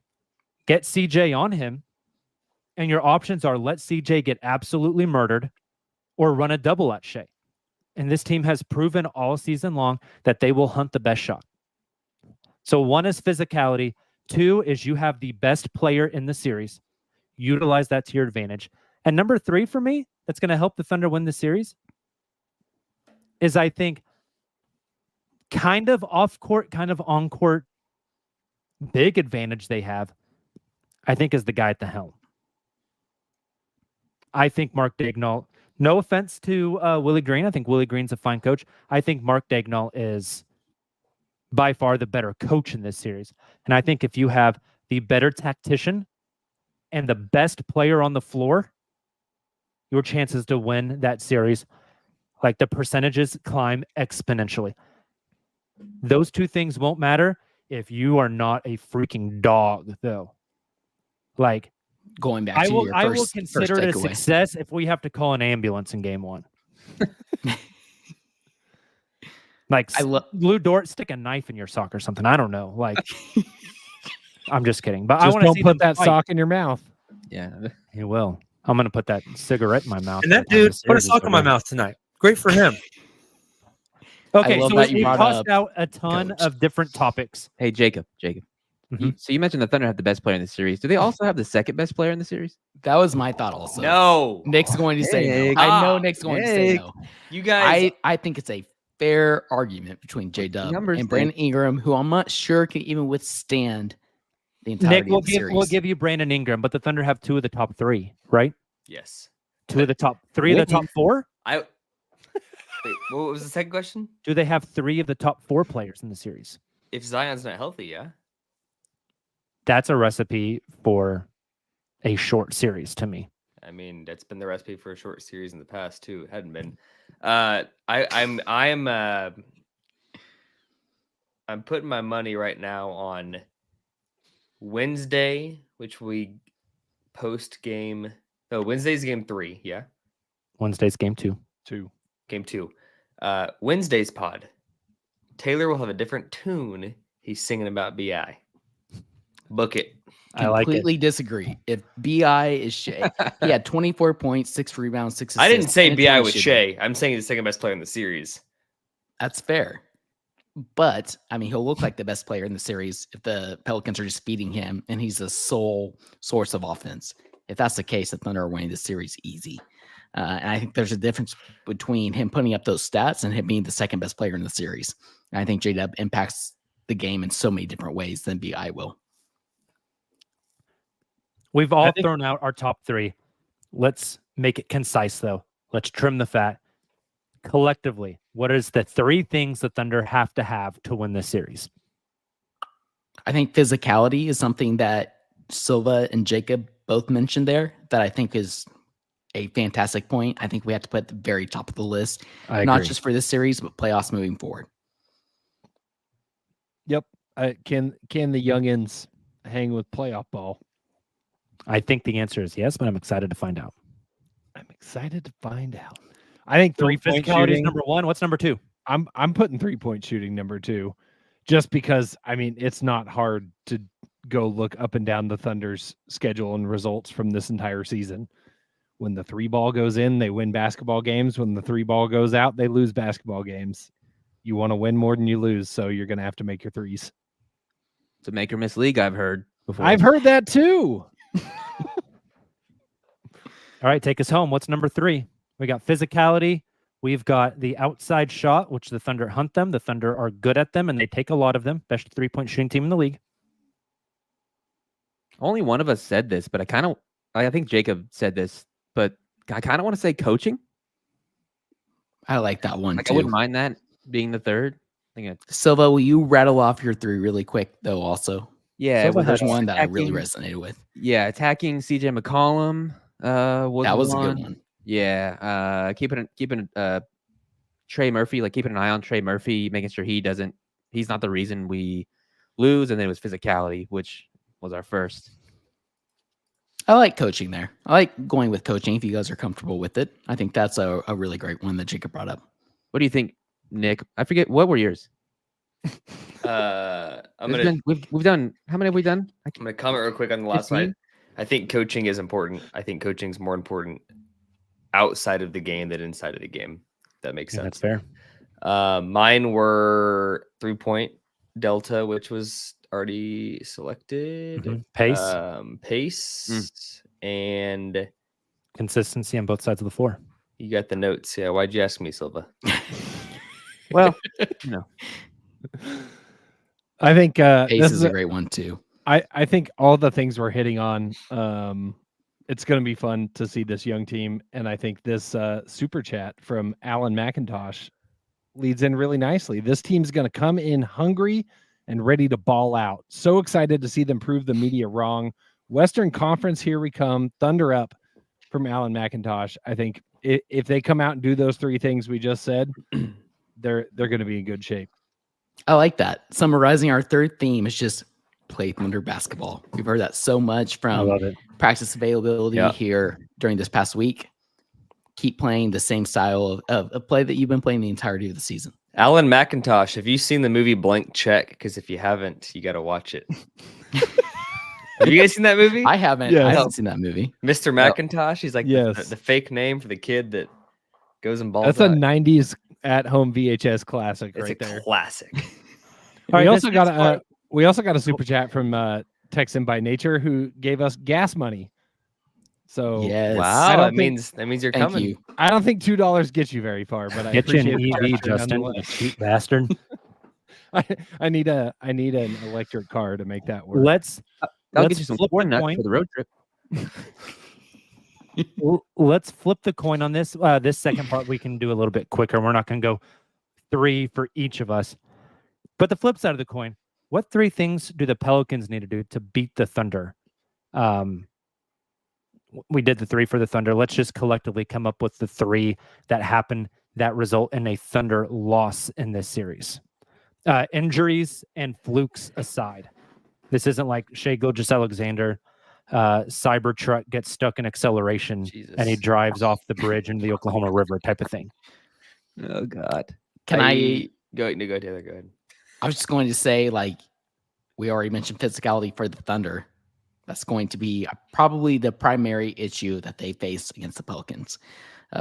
Get CJ on him, and your options are let CJ get absolutely murdered or run a double at Shea. And this team has proven all season long that they will hunt the best shot. So one is physicality. Two is you have the best player in the series. Utilize that to your advantage. And number three for me, that's going to help the Thunder win the series, is I think kind of off-court, kind of on-court, big advantage they have, I think, is the guy at the helm. I think Mark Daigneault, no offense to Willie Green, I think Willie Green's a fine coach. I think Mark Daigneault is by far the better coach in this series. And I think if you have the better tactician and the best player on the floor, your chances to win that series, like the percentages, climb exponentially. Those two things won't matter if you are not a freaking dog, though. Like, Going back to your I will first consider it a takeaway. success if we have to call an ambulance in game one. Like, Lou Dort, stick a knife in your sock or something. I don't know. Like, I'm just kidding. But I Just want to don't see put them that fight. sock in your mouth. Yeah. He will. I'm going to put that cigarette in my mouth. And that by the time dude the put a series is sock in my over. mouth tonight. Great for him. Okay, love so that you we brought tossed up out a ton coach. of different topics. Hey, Jacob. Mhm. So you mentioned the Thunder have the best player in the series. Do they also have the second best player in the series? That was my thought also. No. Nick's going to say Nick. no. I know Ah, Nick's going to say Nick. no. You guys. I think it's a fair argument between J-Dub Numbers, and Brandon Ingram, who I'm not sure can even withstand the Nick, entirety of the series. we'll give you Brandon Ingram, but the Thunder have two of the top three, right? Yes. Two of the top three of the top four? Wait, what was the second question? Do they have three of the top four players in the series? If Zion's not healthy, yeah. That's a recipe for a short series to me. I mean, that's been the recipe for a short series in the past too. It hadn't been. I'm putting my money right now on Wednesday, which we post game. No, Wednesday's game 3. Yeah, Wednesday's game 2. game 2. Wednesday's pod. Taylor will have a different tune. He's singing about BI. Book it. I like it. Completely disagree. If BI is Shea, he had 24 points, 6 rebounds, 6 assists. I didn't say and a BI 20 was shooting. Shea. I'm saying he's the second best player in the series. That's fair. But I mean, he'll look like the best player in the series if the Pelicans are just feeding him and he's the sole source of offense. If that's the case, the Thunder are winning the series easy. And I think there's a difference between him putting up those stats and him being the second best player in the series. And I think J-Dub impacts the game in so many different ways than BI will. We've all thrown out our top three. Let's make it concise, though. Let's trim the fat. Collectively, what is the three things the Thunder have to win this series? I think physicality is something that Silva and Jacob both mentioned there that I think is a fantastic point. I think we have to put at the very top of the list, I not agree. just for this series, but playoffs moving forward. Yep. Can the youngins hang with playoff ball? I think the answer is yes, but I'm excited to find out. I'm excited to find out. I think 3-point Physicality is shooting. number 1. What's number 2? I'm putting 3-point shooting number 2, just because it's not hard to go look up and down the Thunder's schedule and results from this entire season. When the 3 ball goes in, they win basketball games. When the 3 ball goes out, they lose basketball games. You want to win more than you lose, so you're going to have to make your threes. It's a make or miss league, I've heard before. I've heard that too. All right, take us home. What's number 3? We got physicality. We've got the outside shot, which the Thunder hunt them. The Thunder are good at them, and they take a lot of them. Best 3-point shooting team in the league. Only one of us said this, but I think Jacob said this, but I kind of want to say coaching. I like that one Like, too. I wouldn't mind that being the third. I think it's, Silva, will you rattle off your 3 really quick though? Also, yeah, Silva with has us one that I really attacking- resonated with. Yeah, attacking CJ McCollum. That was a good one. Yeah, keeping Trey Murphy, like keeping an eye on Trey Murphy, making sure he's not the reason we lose, and then it was physicality, which was our first. I like coaching there. I like going with coaching if you guys are comfortable with it. I think that's a really great one that Jacob brought up. What do you think, Nick? I forget, what were yours? We've done, how many have we done? I'm gonna comment real quick on the last 15? one. I think coaching is important. I think coaching is more important outside of the game than inside of the game. That makes Yeah, sense. that's fair. Mine were 3-point delta, which was already selected. Pace and Consistency on both sides of the floor. you got the notes. Yeah. Why'd you ask me, Silva? Well, I think Pace this is a great one too. I think all the things we're hitting on, it's going to be fun to see this young team. And I think this super chat from Alan McIntosh leads in really nicely. This team's going to come in hungry and ready to ball out. So excited to see them prove the media wrong. Western Conference, here we come. Thunder up from Alan McIntosh. I think if they come out and do those 3 things we just said, they're going to be in good shape. I like that. Summarizing our 3rd theme is just play Thunder basketball. We've heard that so much from practice availability here during this past week. Keep playing the same style of play that you've been playing the entirety of the season. Alan McIntosh, have you seen the movie Blank Check? Because if you haven't, you got to watch it. Have you guys seen that movie? I haven't. Yes. I haven't seen that movie. Mr. McIntosh. He's like Yes. the fake name for the kid that goes and balls. That's a out. 90s at-home VHS classic It's right a there. classic. All right, we this also got next part- we also got a super chat from Texan by Nature who gave us gas money. So Yes. Wow, don't that means you're Thank coming. you. I don't think $2 gets you very far, but I Get you an appreciate the EV, gesture Justin, you nonetheless. cheap bastard. I need an electric car to make that work. Let's that'll get you some flip the corn nuts coin. for the road trip. Let's flip the coin on this. This second part we can do a little bit quicker. We're not going to go 3 for each of us. But the flip side of the coin, what 3 things do the Pelicans need to do to beat the Thunder? We did the 3 for the Thunder. Let's just collectively come up with the 3 that happen that result in a Thunder loss in this series. Injuries and flukes aside. This isn't like Shai Gilgeous-Alexander. Cybertruck gets stuck in acceleration and he drives off the bridge into the Oklahoma River type of thing. Oh God. Can I go, Taylor? Go ahead. I was just going to say, like, we already mentioned physicality for the Thunder. That's going to be probably the primary issue that they face against the Pelicans.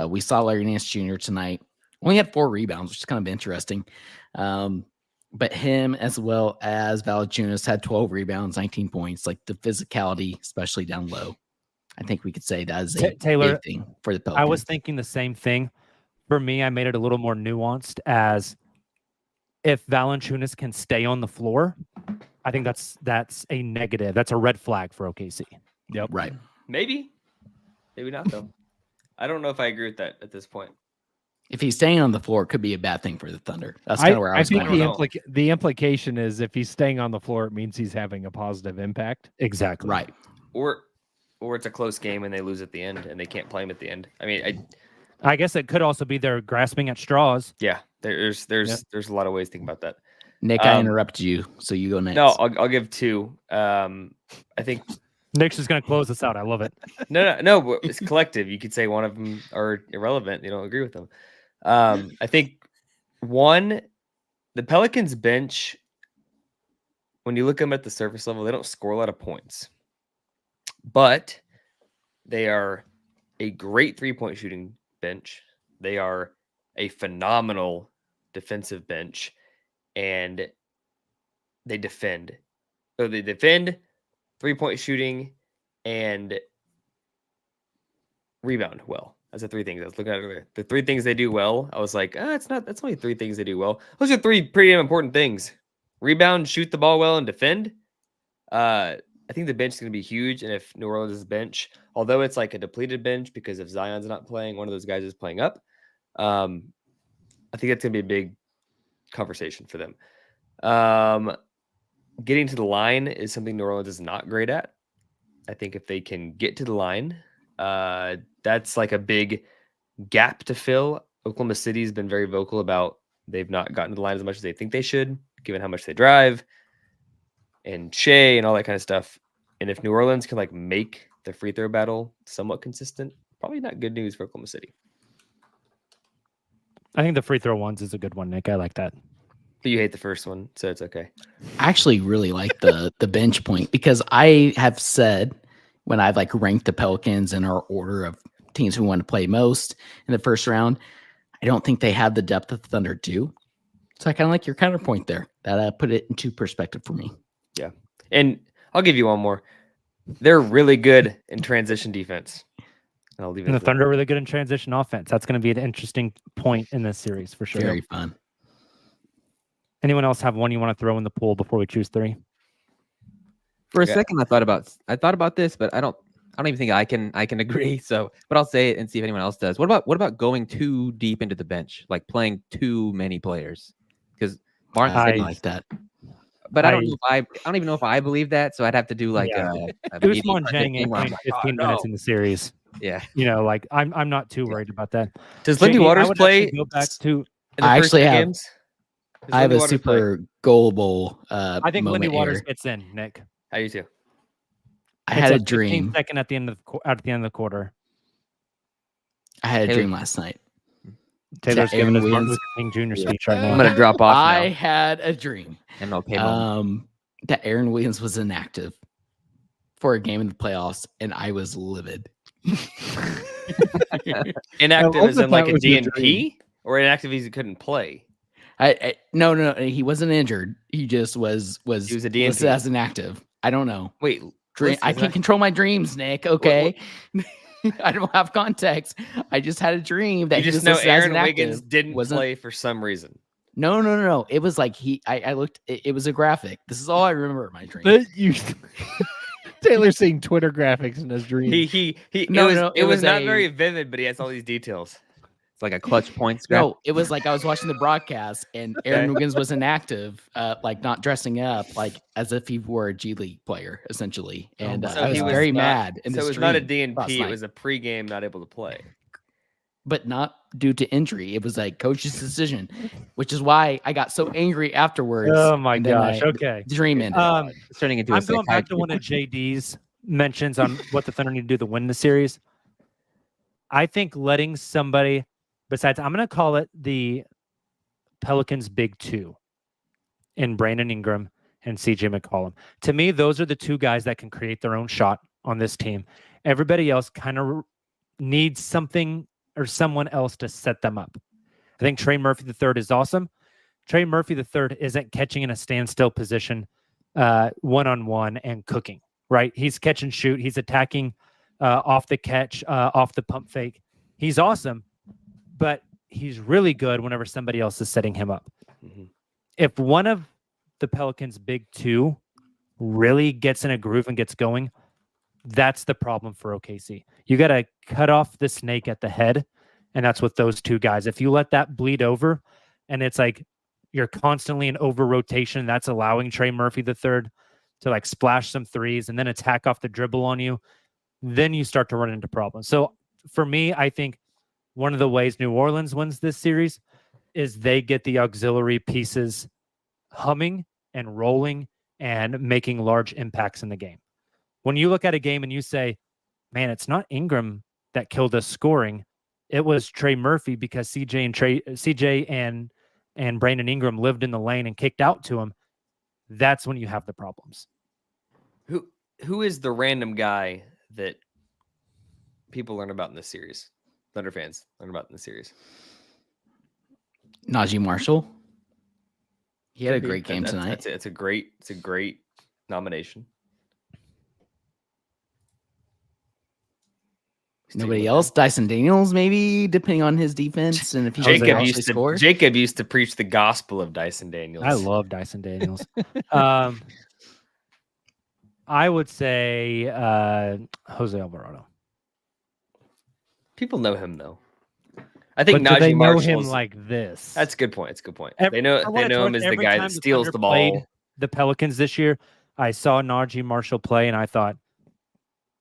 We saw Larry Nance Jr. tonight. Only had 4 rebounds, which is kind of interesting. But him as well as Valanciunas had 12 rebounds, 19 points. Like the physicality, especially down low. I think we could say that is a Taylor, big thing for the Pelicans. I was thinking the same thing. For me, I made it a little more nuanced as if Valanciunas can stay on the floor, I think that's a negative. That's a red flag for OKC. Yep. Right. Maybe not though. I don't know if I agree with that at this point. If he's staying on the floor, it could be a bad thing for the Thunder. That's kind of where I was think going. the implication is if he's staying on the floor, it means he's having a positive impact. Exactly. Right. Or Or it's a close game and they lose at the end and they can't play him at the end. I mean, I guess it could also be they're grasping at straws. yeah, there's a lot of ways to think about that. Nick, I interrupted you, so you go next. No, I'll give 2. I think Nick's just going to close us out. I love it. No, it's collective. You could say one of them are irrelevant. You don't agree with them. I think 1, the Pelicans bench, when you look at them at the surface level, they don't score a lot of points, but they are a great 3-point shooting bench. They are a phenomenal defensive bench, and they defend. So they defend, 3-point shooting, and rebound well. That's the 3 things I was looking at earlier. The 3 things they do well, I was like, that's only 3 things they do well. Those are 3 pretty damn important things. Rebound, shoot the ball well, and defend. I think the bench is going to be huge. And if New Orleans' bench, although it's like a depleted bench because if Zion's not playing, one of those guys is playing up, I think that's going to be a big conversation for them. Getting to the line is something New Orleans is not great at. I think if they can get to the line, that's like a big gap to fill. Oklahoma City has been very vocal about they've not gotten to the line as much as they think they should, given how much they drive and Shea and all that kind of stuff. And if New Orleans can like make the free throw battle somewhat consistent, probably not good news for Oklahoma City. I think the free throw ones is a good one, Nick. I like that. But you hate the first one, so it's okay. I actually really like the bench point because I have said when I've like ranked the Pelicans in our order of teams who want to play most in the first round, I don't think they have the depth that the Thunder do. So I kind of like your counterpoint there. That put it into perspective for me. Yeah. And I'll give you one more. They're really good in transition defense. I'll leave it. And the Thunder are really good in transition offense. That's going to be an interesting point in this series for sure. Very fun. Anyone else have one you want to throw in the pool before we choose 3? For a second, I thought about this, but I don't even think I can agree. So, but I'll say it and see if anyone else does. What about going too deep into the bench, like playing too many players? Because Barnes I like that. But I don't know if I don't even know if I believe that. So I'd have to do like Usman Jang ain't playing 15 minutes in the series. Yeah, like I'm not too worried about that. Does Lindy Waters play? Go back to. I actually have. I have a super gullible. I think Lindy Waters gets in. Nick, how you too? I had a dream. Second at the end of the quarter. I had a dream last night. Taylor's giving his Martin Luther King Jr. speech right now. I'm gonna drop off. I had a dream. MLK that Aaron Williams was inactive for a game in the playoffs, and I was livid. Inactive as in like a DNP, or inactive he couldn't play. No, he wasn't injured. He just was he was a DNP as inactive. I don't know. Wait, I can't control my dreams, Nick. Okay. What? I don't have context. I just had a dream that you just know Aaron Wiggins didn't play for some reason. No. It was like I looked. It was a graphic. This is all I remember of my dream. Taylor's seeing Twitter graphics in his dream. It was not very vivid, but he has all these details. It's like a clutch points. No, it was like I was watching the broadcast and Aaron Wiggins was inactive, like not dressing up, like as if he were a G League player, essentially. And I was very mad. So it was not a DNP; it was a pregame, not able to play, but not due to injury. It was like coach's decision, which is why I got so angry afterwards. Oh my gosh! Okay, dream ended. Turning into. I'm going back to one of JD's mentions on what the Thunder need to do to win the series. I think letting somebody. Besides, I'm going to call it the Pelicans' big 2 in Brandon Ingram and CJ McCollum. To me, those are the 2 guys that can create their own shot on this team. Everybody else kind of needs something or someone else to set them up. I think Trey Murphy III is awesome. Trey Murphy III isn't catching in a standstill position one-on-one and cooking, right? He's catch and shoot. He's attacking off the catch, off the pump fake. He's awesome. But he's really good whenever somebody else is setting him up. Mm-hmm. If one of the Pelicans' big 2 really gets in a groove and gets going, that's the problem for OKC. You got to cut off the snake at the head, and that's with those 2 guys. If you let that bleed over, and it's like you're constantly in over rotation, that's allowing Trey Murphy III to like splash some threes and then attack off the dribble on you. then you start to run into problems. So for me, I think one of the ways New Orleans wins this series is they get the auxiliary pieces humming and rolling and making large impacts in the game. When you look at a game and you say, man, it's not Ingram that killed us scoring. It was Trey Murphy because CJ and Brandon Ingram lived in the lane and kicked out to him. That's when you have the problems. Who is the random guy that people learn about in this series? Thunder fans learn about in the series. Najee Marshall. He had a Could be. great game tonight. It's a great nomination. Nobody else. Dyson Daniels, maybe, depending on his defense and if he can score. Jacob used to preach the gospel of Dyson Daniels. I love Dyson Daniels. I would say Jose Alvarado. People know him though. I think but Najee they know Marshall him like this. That's a good point. It's a good point. Every, they know him as the guy that steals the ball. The Pelicans this year, I saw Najee Marshall play, and I thought,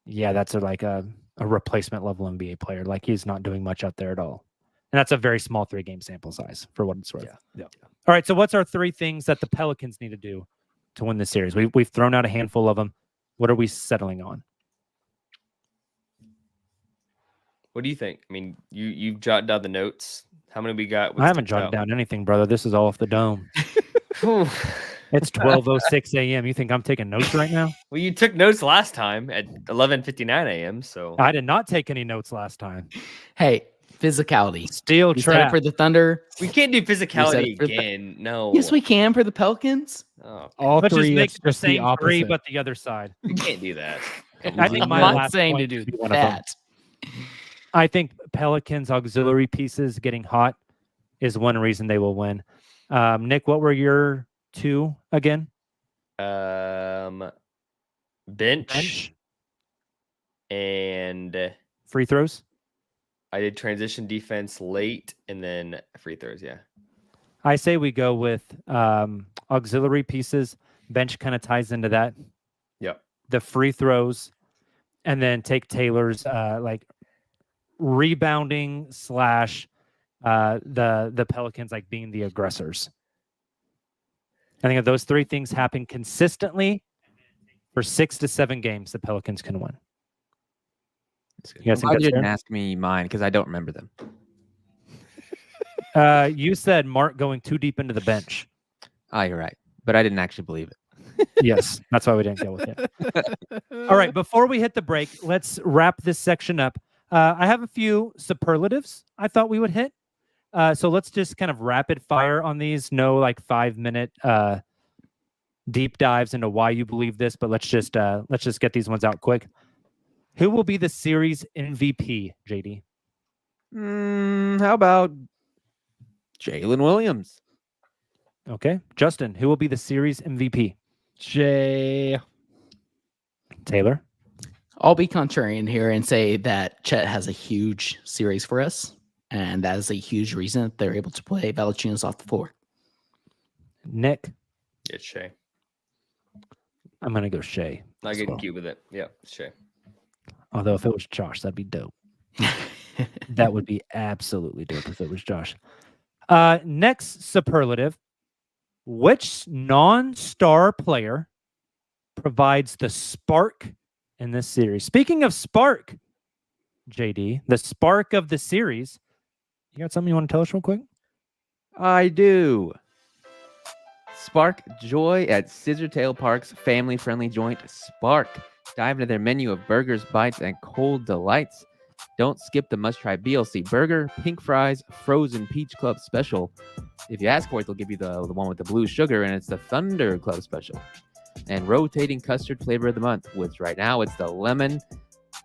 yeah, that's like a replacement level NBA player. Like he's not doing much out there at all. And that's a very small 3-game sample size for what it's worth. Yeah. All right. So what's our 3 things that the Pelicans need to do to win this series? We've thrown out a handful of them. What are we settling on? What do you think? I mean, you've jotted down the notes. How many we got? I haven't jotted down anything, brother. This is all off the dome. It's 12:06 a.m. You think I'm taking notes right now? Well, you took notes last time at 11:59 a.m. So I did not take any notes last time. Hey, physicality. Steel trap for the Thunder. We can't do physicality again. No. Yes, we can for the Pelicans. Oh, all Let's 3. just make the just same the 3, opposite. but the other side. we can't do that. I think I'm my not last saying to point do would be one of them. that. I think Pelicans auxiliary pieces getting hot is one reason they will win. Nick, what were your 2 again? Bench and free throws. I did transition defense late and then free throws. Yeah. I say we go with auxiliary pieces. Bench kind of ties into that. Yep. The free throws, and then take Taylor's like rebounding / the Pelicans like being the aggressors. I think if those 3 things happen consistently for 6 to 7 games, the Pelicans can win. You guys didn't ask me mine because I don't remember them. You said Mark going too deep into the bench. You're right, but I didn't actually believe it. Yes, that's why we didn't go with it. All right, before we hit the break, let's wrap this section up. I have a few superlatives I thought we would hit. So let's just kind of rapid fire on these. No, like 5-minute deep dives into why you believe this, but let's just get these ones out quick. Who will be the series MVP, JD? How about Jalen Williams? Okay, Justin. Who will be the series MVP? Jay. Taylor. I'll be contrarian here and say that Chet has a huge series for us, and that is a huge reason that they're able to play Valanciunas off the floor. Nick. It's Shea. I'm gonna go Shea. Not getting cute with it. Yeah, it's Shea. Although if it was Josh, that'd be dope. That would be absolutely dope if it was Josh. Next superlative. Which non-star player provides the spark in this series? Speaking of spark, JD, the spark of the series. You got something you want to tell us real quick? I do. Spark joy at Scissortail Park's family-friendly joint, Spark. Dive into their menu of burgers, bites, and cold delights. Don't skip the must-try BLC burger, pink fries, frozen peach club special. If you ask for it, they'll give you the one with the blue sugar, and it's the Thunder Club special. And rotating custard flavor of the month, which right now it's the lemon,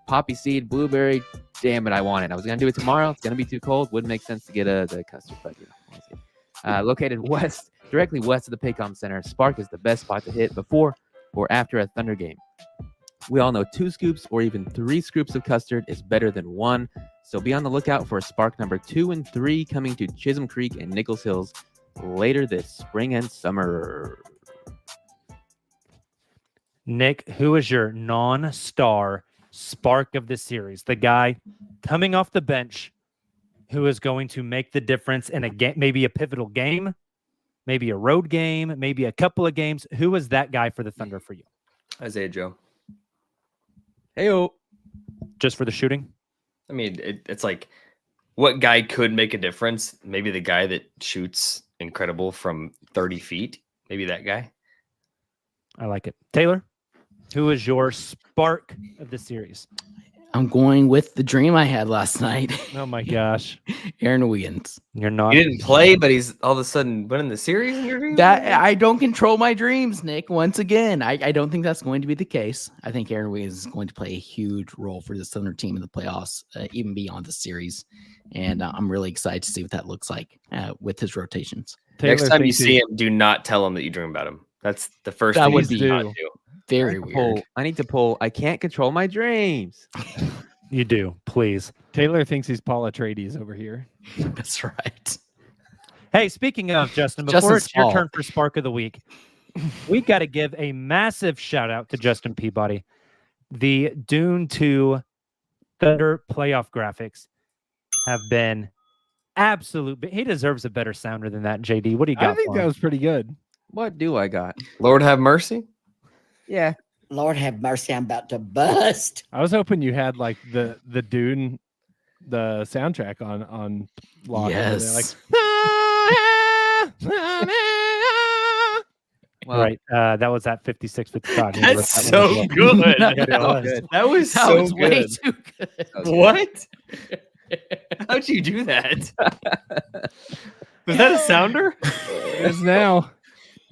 poppy seed, blueberry. Damn it, I want it. I was going to do it tomorrow. It's going to be too cold. Wouldn't make sense to get the custard, but located directly west of the Paycom Center, Spark is the best spot to hit before or after a Thunder game. We all know 2 scoops or even 3 scoops of custard is better than 1. So be on the lookout for Spark number 2 and 3 coming to Chisholm Creek and Nichols Hills later this spring and summer. Nick, who is your non-star spark of the series, the guy coming off the bench who is going to make the difference in a game, maybe a pivotal game, maybe a road game, maybe a couple of games. Who is that guy for the Thunder for you? Isaiah Joe. Heyo. Just for the shooting? I mean, it's like, what guy could make a difference? Maybe the guy that shoots incredible from 30 feet. Maybe that guy. I like it. Taylor, who is your spark of the series? I'm going with the dream I had last night. Oh my gosh. Aaron Wiggins. You're not. He didn't play, but he's all of a sudden winning the series in your dream? That I don't control my dreams, Nick. Once again, I don't think that's going to be the case. I think Aaron Wiggins is going to play a huge role for this Thunder team in the playoffs, even beyond the series. And I'm really excited to see what that looks like with his rotations. Next time you see him, do not tell him that you dream about him. That's the first That thing would you be not do. very weird. I need to pull. I can't control my dreams. You do, please. Taylor thinks he's Paul Atreides over here. That's right. Hey, speaking of Justin, before Justin's it's your fault. turn for Spark of the Week, we got to give a massive shout out to Justin Peabody. The Dune 2 Thunder playoff graphics have been absolute. He deserves a better sounder than that, JD. What do you got? I think for that him? was pretty good. What do I got? Lord have mercy. Yeah. Lord have mercy, I'm about to bust. I was hoping you had like the Dune, the soundtrack on lock. over there, Yes. Well, Right. That was at 56, 55. You That's wrote that one so as well. good. Yeah, it was. good. That was That so was way good. too good. What? How'd you do that? Was that a sounder? It's now.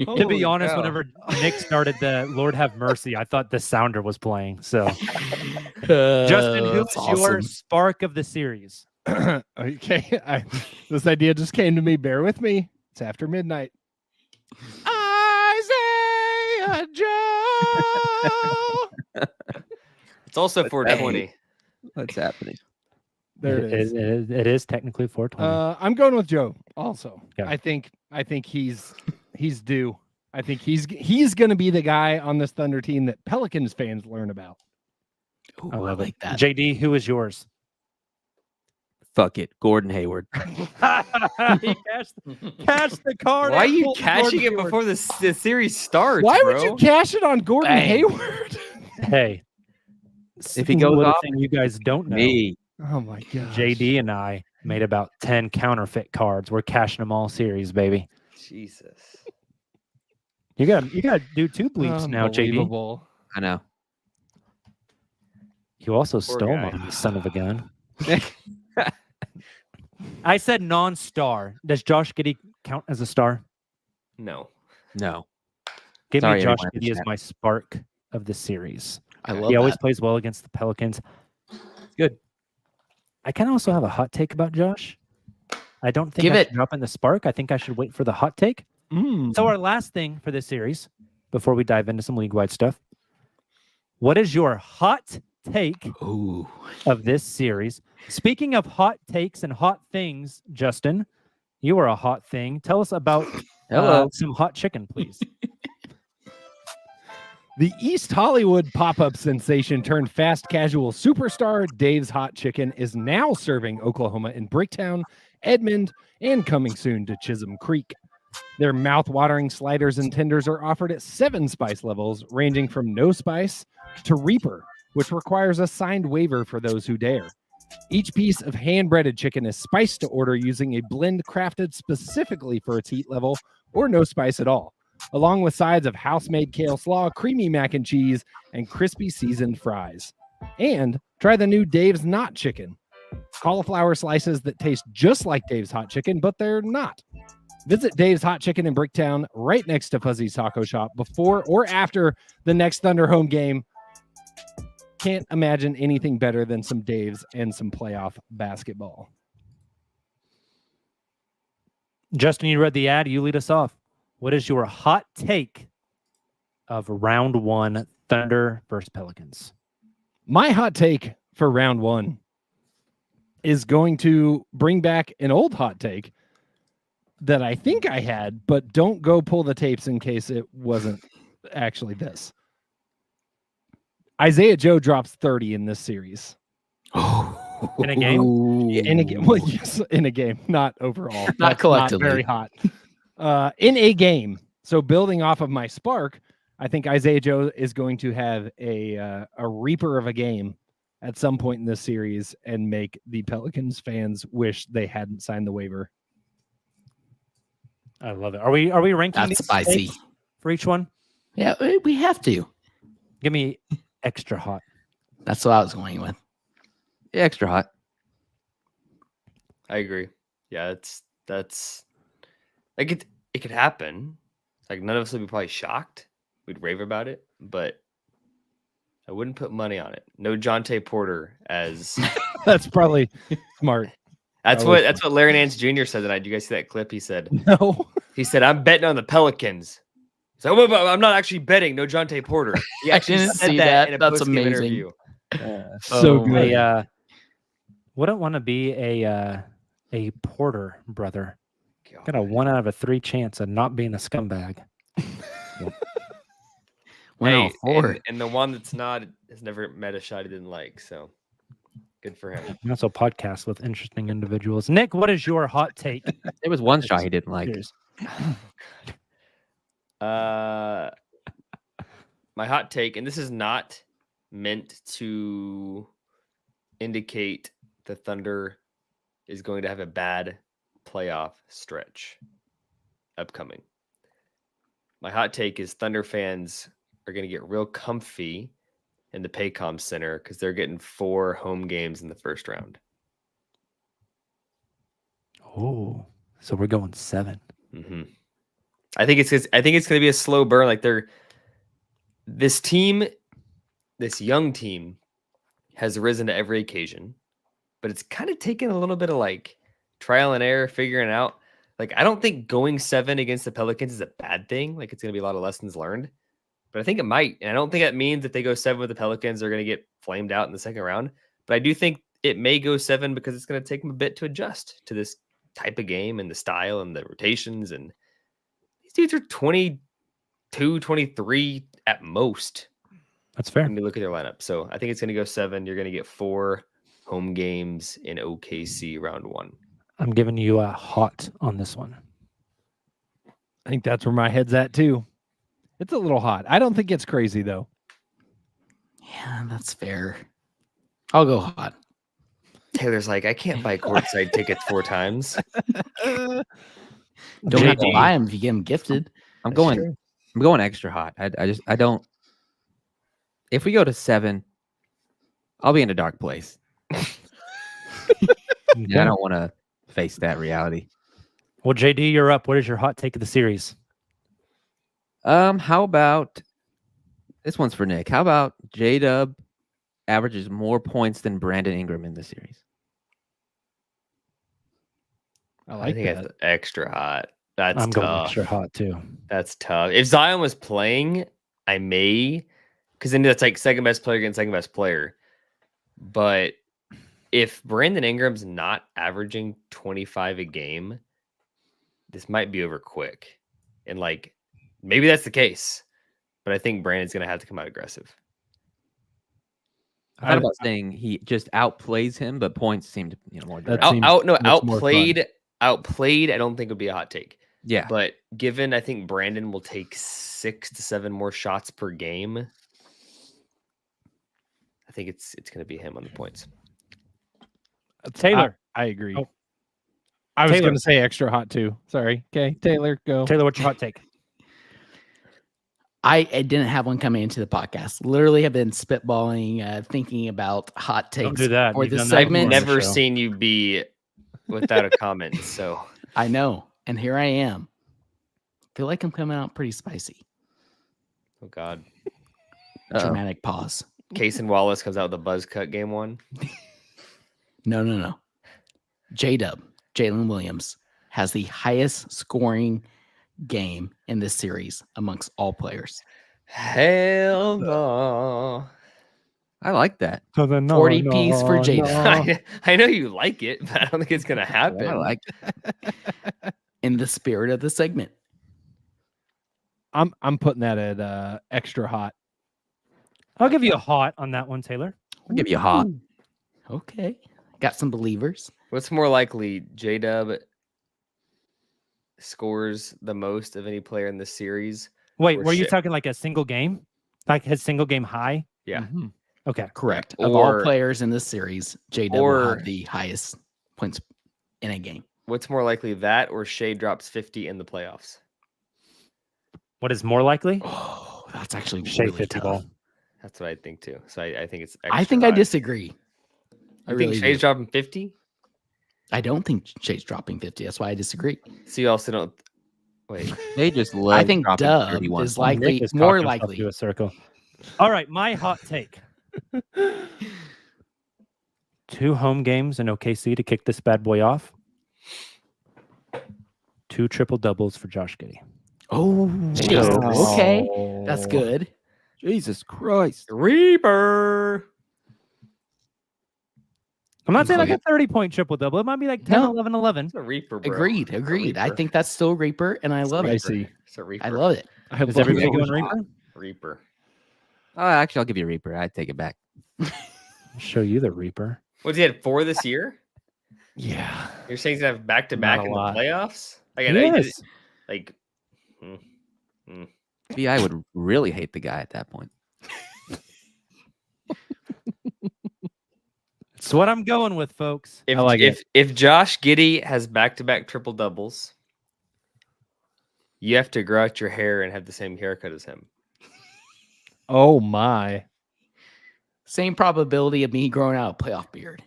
To be Holy honest, cow. whenever Nick started the Lord Have Mercy, I thought the sounder was playing. So, Justin, who's That's your awesome. spark of the series? Okay, this idea just came to me. Bear with me. It's after midnight. Isaiah Joe. It's also 420. what's happening? There it is. It is technically 420. I'm going with Joe. Also, Yeah. I think he's due. I think he's going to be the guy on this Thunder team that Pelicans fans learn about. Ooh, I love like it. that. JD, who is yours? Fuck it, Gordon Hayward. He cashed the card. Why are and you pulled cashing Gordon it Hayward. before the series starts? Why bro? would you cash it on Gordon Bang. Hayward? Hey, If he goes little off, thing you guys don't know, Me. Oh my god. JD and I made about 10 counterfeit cards. We're cashing them all series, baby. Jesus. You got to do 2 bleeps now, JD. Unbelievable. I know. You also Poor stole guy. mine, you son of a gun. I said non-star. Does Josh Giddey count as a star? No. No. Give Sorry, me Josh everyone in the Giddey as chat. my spark of the series. I love He always that. plays well against the Pelicans. Good. I kind of also have a hot take about Josh. I don't think Give I it. should drop in the spark. I think I should wait for the hot take. So our last thing for this series, before we dive into some league-wide stuff, what is your hot take Ooh. of this series? Speaking of hot takes and hot things, Justin, you are a hot thing. Tell us about Hello. some hot chicken, please. The East Hollywood pop-up sensation turned fast casual superstar Dave's Hot Chicken is now serving Oklahoma in Bricktown, Edmond, and coming soon to Chisholm Creek. Their mouth-watering sliders and tenders are offered at 7 spice levels, ranging from no spice to Reaper, which requires a signed waiver for those who dare. Each piece of hand-breaded chicken is spiced to order using a blend crafted specifically for its heat level or no spice at all, along with sides of house-made kale slaw, creamy mac and cheese, and crispy seasoned fries. And try the new Dave's Not Chicken. Cauliflower slices that taste just like Dave's Hot Chicken, but they're not. Visit Dave's Hot Chicken in Bricktown, right next to Fuzzy's Taco Shop, before or after the next Thunder home game. Can't imagine anything better than some Dave's and some playoff basketball. Justin, you read the ad. You lead us off. What is your hot take of round 1 Thunder versus Pelicans? My hot take for round 1 is going to bring back an old hot take that I think I had, but don't go pull the tapes in case it wasn't actually this. Isaiah Joe drops 30 in this series. In a game? In a game, well, yes, in a game, not overall. Not That's collectively. Not very hot. In a game. So building off of my spark, I think Isaiah Joe is going to have a reaper of a game at some point in this series and make the Pelicans fans wish they hadn't signed the waiver. I love it. Are we ranking That's these spicy. stakes for each one? Yeah, we have to. Give me extra hot. That's what I was going with. Yeah, extra hot. I agree. Yeah, that's like it could happen. Like none of us would be probably shocked. We'd rave about it, but I wouldn't put money on it. No Jonte Porter as That's probably smart. that's what Larry Nance Jr. said tonight. Did you guys see that clip? He said, No. he said, I'm betting on the Pelicans. So I'm not actually betting no Jonte Porter. He actually didn't said see that that. in a That's post-game amazing. interview. So Oh, good. I wouldn't want to be a Porter brother. Got a 1 out of 3 chance of not being a scumbag. Well, Hey, and the one that's not has never met a shot he didn't like. So good for him. We also podcast with interesting individuals. Nick, what is your hot take? There was one shot he didn't like. Cheers. My hot take, and this is not meant to indicate the Thunder is going to have a bad playoff stretch upcoming. My hot take is Thunder fans are going to get real comfy in the Paycom Center because they're getting 4 home games in the first round. Oh, so we're going 7. Mm-hmm. I think it's going to be a slow burn. Like this young team has risen to every occasion, but it's kind of taken a little bit of like trial and error, figuring it out. Like, I don't think going 7 against the Pelicans is a bad thing. Like, it's going to be a lot of lessons learned, but I think it might. And I don't think that means if they go 7 with the Pelicans, they're going to get flamed out in the second round. But I do think it may go 7 because it's going to take them a bit to adjust to this type of game and the style and the rotations. And these dudes are 22, 23 at most. That's fair. When you look at their lineup. So I think it's going to go 7. You're going to get 4 home games in OKC round 1. I'm giving you a hot on this one. I think that's where my head's at too. It's a little hot. I don't think it's crazy though. Yeah, that's fair. I'll go hot. Taylor's like, I can't buy courtside tickets 4 times. Don't have to buy them if you get them gifted. I'm going extra hot. I don't. If we go to 7, I'll be in a dark place. Yeah, I don't want to face that reality. Well, JD, you're up. What is your hot take of the series? How about this one's for Nick? How about J-Dub averages more points than Brandon Ingram in the series? I I like think that. that's extra hot. That's I'm tough. going extra hot too. That's tough. If Zion was playing, I may, because then that's like second best player against second best player. But if Brandon Ingram's not averaging 25 a game, this might be over quick. And like, maybe that's the case. But I think Brandon's going to have to come out aggressive. I thought about saying he just outplays him, but points seem to more direct. That seems much more Outplayed. I don't think would be a hot take. Yeah, But given I think Brandon will take 6 to 7 more shots per game, I think it's going to be him on the points. Taylor. I agree. Oh. I was Taylor. going to say extra hot too. Sorry. Okay, Taylor, go. Taylor, what's your hot take? I didn't have one coming into the podcast. Literally have been spitballing, thinking about hot takes Don't do that. for You've this done that before. segment. Never- Never show. seen you be without a comment. So I know, and here I am. Feel like I'm coming out pretty spicy. oh god, Dramatic pause. Case and Wallace comes out with a buzz cut game 1. No. J-Dub, Jalen Williams, has the highest scoring game in this series amongst all players. Hell no. I like that. 40 piece for J-Dub. I know you like it, but I don't think it's going to happen. I like it. In the spirit of the segment. I'm putting that at extra hot. I'll give you a hot on that one, Taylor. I'll give you a hot. Okay. Got some believers. What's more likely, J-Dub scores the most of any player in the series? Wait, Or were you shit. talking like a single game? Like his single game high? Yeah. Mhm. Okay. Correct. Yeah. Of all Or- players in this series, J will or- have the highest points in a game. What's more likely, that or Shea drops 50 in the playoffs? What is more likely? Oh, that's actually Shea really 50 tough. ball. That's what I think too. So I think it's. I extra think I high. disagree. I You think really Shea's do. dropping 50? I don't think Shay's dropping 50. That's why I disagree. So you also don't. Wait. They just love I think dropping Dub 31 is points. likely Nick is more talking himself likely. to a circle. All right, my hot take. 2 home games in OKC to kick this bad boy off. 2 triple doubles for Josh Giddey. Oh, okay. That's good. Jesus Christ. Reaper. I'm not saying like a Included. 30-point triple double. It might be like 10, No. 11, 11. It's a Reaper, bro. Agreed. It's a Agreed. I Reaper. think that's still Reaper, and I love I it. see. It's a Reaper. I love it. I Is love everybody it. going Reaper? Reaper. Oh, actually, I'll give you a Reaper. I'd take it back. I'll show you the Reaper. What's he had 4 this year? Yeah. You're saying he's gonna have back to back Not a in the lot. playoffs? Like, I know he did- Yes. like I would really hate the guy at that point. That's what I'm going with, folks. if I like if Josh Giddey has back to back triple doubles, you have to grow out your hair and have the same haircut as him. Oh my. Same probability of me growing out a playoff beard.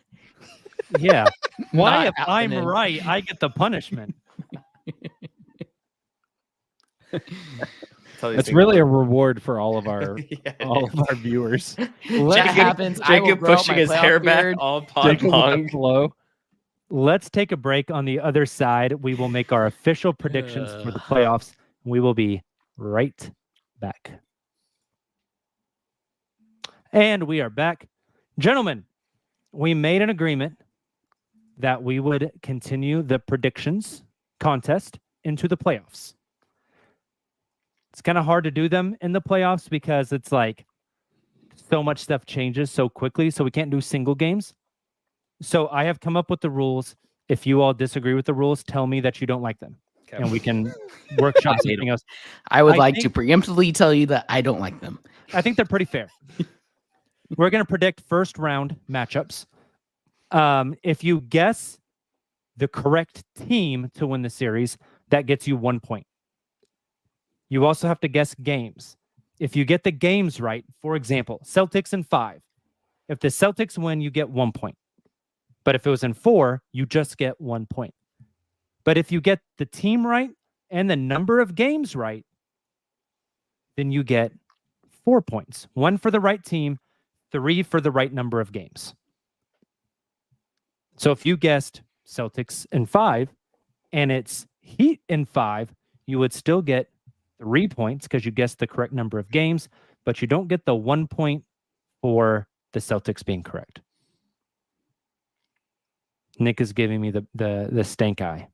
Yeah. Why, Not if I'm happening. right, I get the punishment? Tell these That's things really a about- reward for all of our Yeah, it all is. of our viewers. When that happens, I will Jacob grow out pushing my his playoff hair back beard. all pod Jacob with the long. flow. Let's take a break. On the other side, we will make our official predictions for the playoffs. We will be right back. And we are back. Gentlemen, we made an agreement that we would continue the predictions contest into the playoffs. It's kind of hard to do them in the playoffs because it's like so much stuff changes so quickly. So we can't do single games. So I have come up with the rules. If you all disagree with the rules, tell me that you don't like them, Okay. and we can workshop I hate something else. I would I like think- to preemptively tell you that I don't like them. I think they're pretty fair. We're going to predict first round matchups. If you guess the correct team to win the series, that gets you 1 point. You also have to guess games. If you get the games right, for example, Celtics in 5. If the Celtics win, you get 1 point. But if it was in 4, you just get 1 point. But if you get the team right and the number of games right, then you get 4 points. 1 for the right team, 3 for the right number of games. So if you guessed Celtics in 5 and it's Heat in 5, you would still get 3 points because you guessed the correct number of games, but you don't get the 1 point for the Celtics being correct. Nick is giving me the stank eye.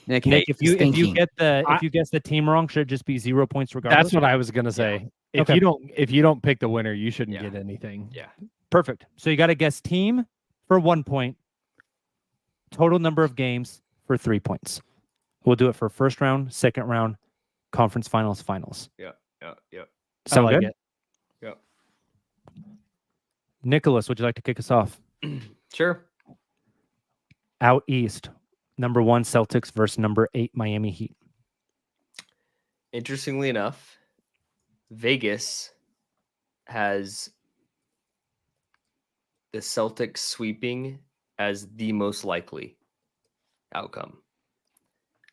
Nick, Nick, if you stinking. get if you guess the team wrong, should it just be 0 points regardless? That's what I was gonna say. If Okay. you don't pick the winner, you shouldn't Yeah. get anything. Yeah. Perfect. So you got to guess team for 1 point, total number of games for 3 points. We'll do it for first round, second round, conference finals. Yeah. Sound like good? it. Yep. Nicholas, would you like to kick us off? Sure. Out east, number 1 Celtics versus number 8 Miami Heat. Interestingly enough, Vegas has the Celtics sweeping as the most likely outcome.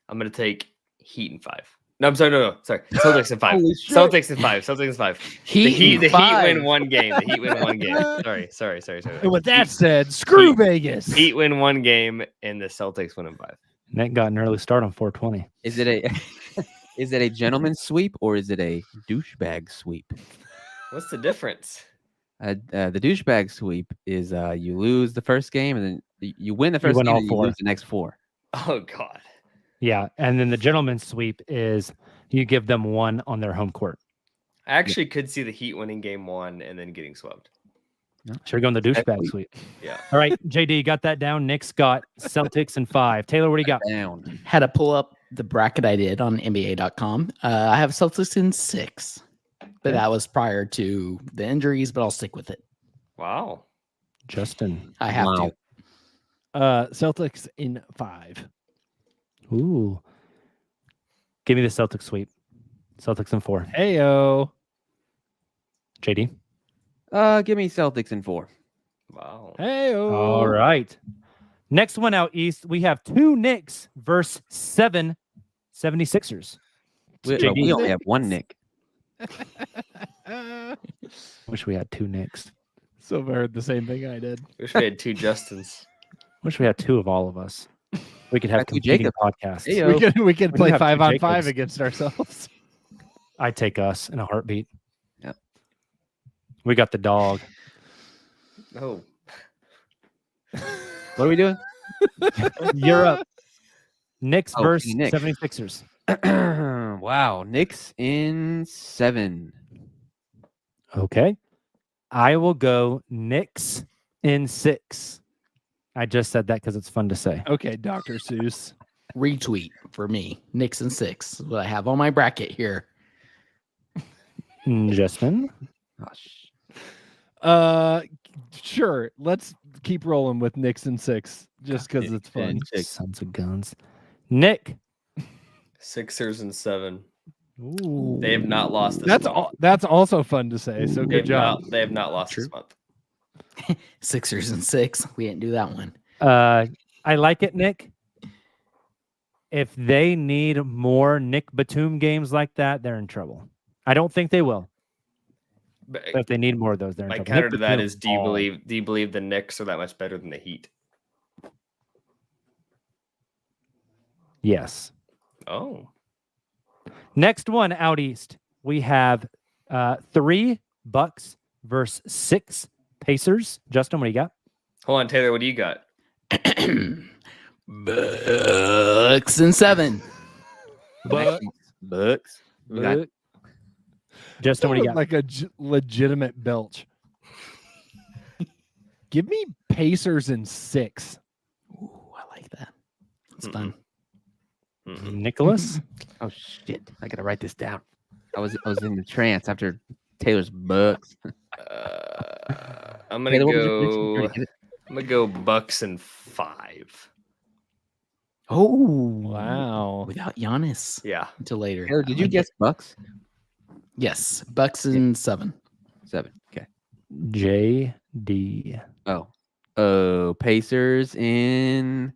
I'm going to take Heat in 5. No, I'm sorry. No. Sorry. Celtics in 5. Holy shit. Celtics in 5. Celtics in 5. Heat The in Heat 5. win 1 game. The Heat win 1 game. Sorry. And with that said, screw Vegas. Heat win 1 game and the Celtics win in 5. Nick got an early start on 420. is it a is it a gentleman's sweep or is it a douchebag sweep? What's the difference? The douchebag sweep is you lose the first game and then you win the first win game all and you 4. lose the next 4. Oh, God. Yeah, and then the gentleman's sweep is you give them 1 on their home court. I actually could see the Heat winning game 1 and then getting swept. Should we go in the douchebag suite? Yeah. All right, JD, got that down. Nick's got Celtics in 5. Taylor, what do you got? Down. Had to pull up the bracket I did on NBA.com. I have Celtics in 6, but that was prior to the injuries, but I'll stick with it. Wow. Justin. I have to. Celtics in 5. Ooh. Give me the Celtics sweep. Celtics in 4. Heyo. JD. Give me Celtics in 4. Wow. Heyo. All right. Next one out east, we have 2 Knicks versus 7 76ers. We only have 1 Nick. Wish we had 2 Knicks. Silva heard the same thing I did. Wish we had 2 Justins. Wish we had 2 of all of us. We could have Two competing Jacob. podcasts. Heyo. We could We play have two 5-on-5 Jacobs. against ourselves. I'd take us in a heartbeat. Yep. We got the dog. Oh. What are we doing? You're up. Knicks Oh, versus Knicks. 76ers. Wow. Knicks in 7. Okay. I will go Knicks in 6. I just said that because it's fun to say. Okay, Dr. Seuss. Retweet for me. Knicks in 6. What I have on my bracket here. Justin. Sure. Let's keep rolling with Knicks in 6 just because it's fun. And 6. Sons of guns. Nick. Sixers in 7. Ooh. They have not lost this month. That's also fun to say. So good job. They have not lost this month. Sixers in 6. We didn't do that one. I like it, Nick. If they need more Nick Batum games like that, they're in trouble. I don't think they will. But But if they need more of those, they're in my trouble. counter Nick to that Batum is, do you believe the Knicks are that much better than the Heat? Yes. Oh. Next one out east, we have 3 Bucks versus 6 Pacers. Justin, what do you got? Hold on, Taylor. What do you got? Bucks in 7. Bucks. We got Justin, what do you got? Like a legitimate belch. Give me Pacers in 6. Ooh, I like that. It's fun. Nicholas? Oh shit! I gotta write this down. I was in the trance after Taylor's Bucks. I'm gonna Taylor, what was your go. prediction? I'm gonna go Bucks in 5. Oh, Wow. without Giannis Yeah. until later. Taylor, did I you like guess it. Bucks? Yes, Bucks in 7. 7. Okay. JD. Oh, Pacers in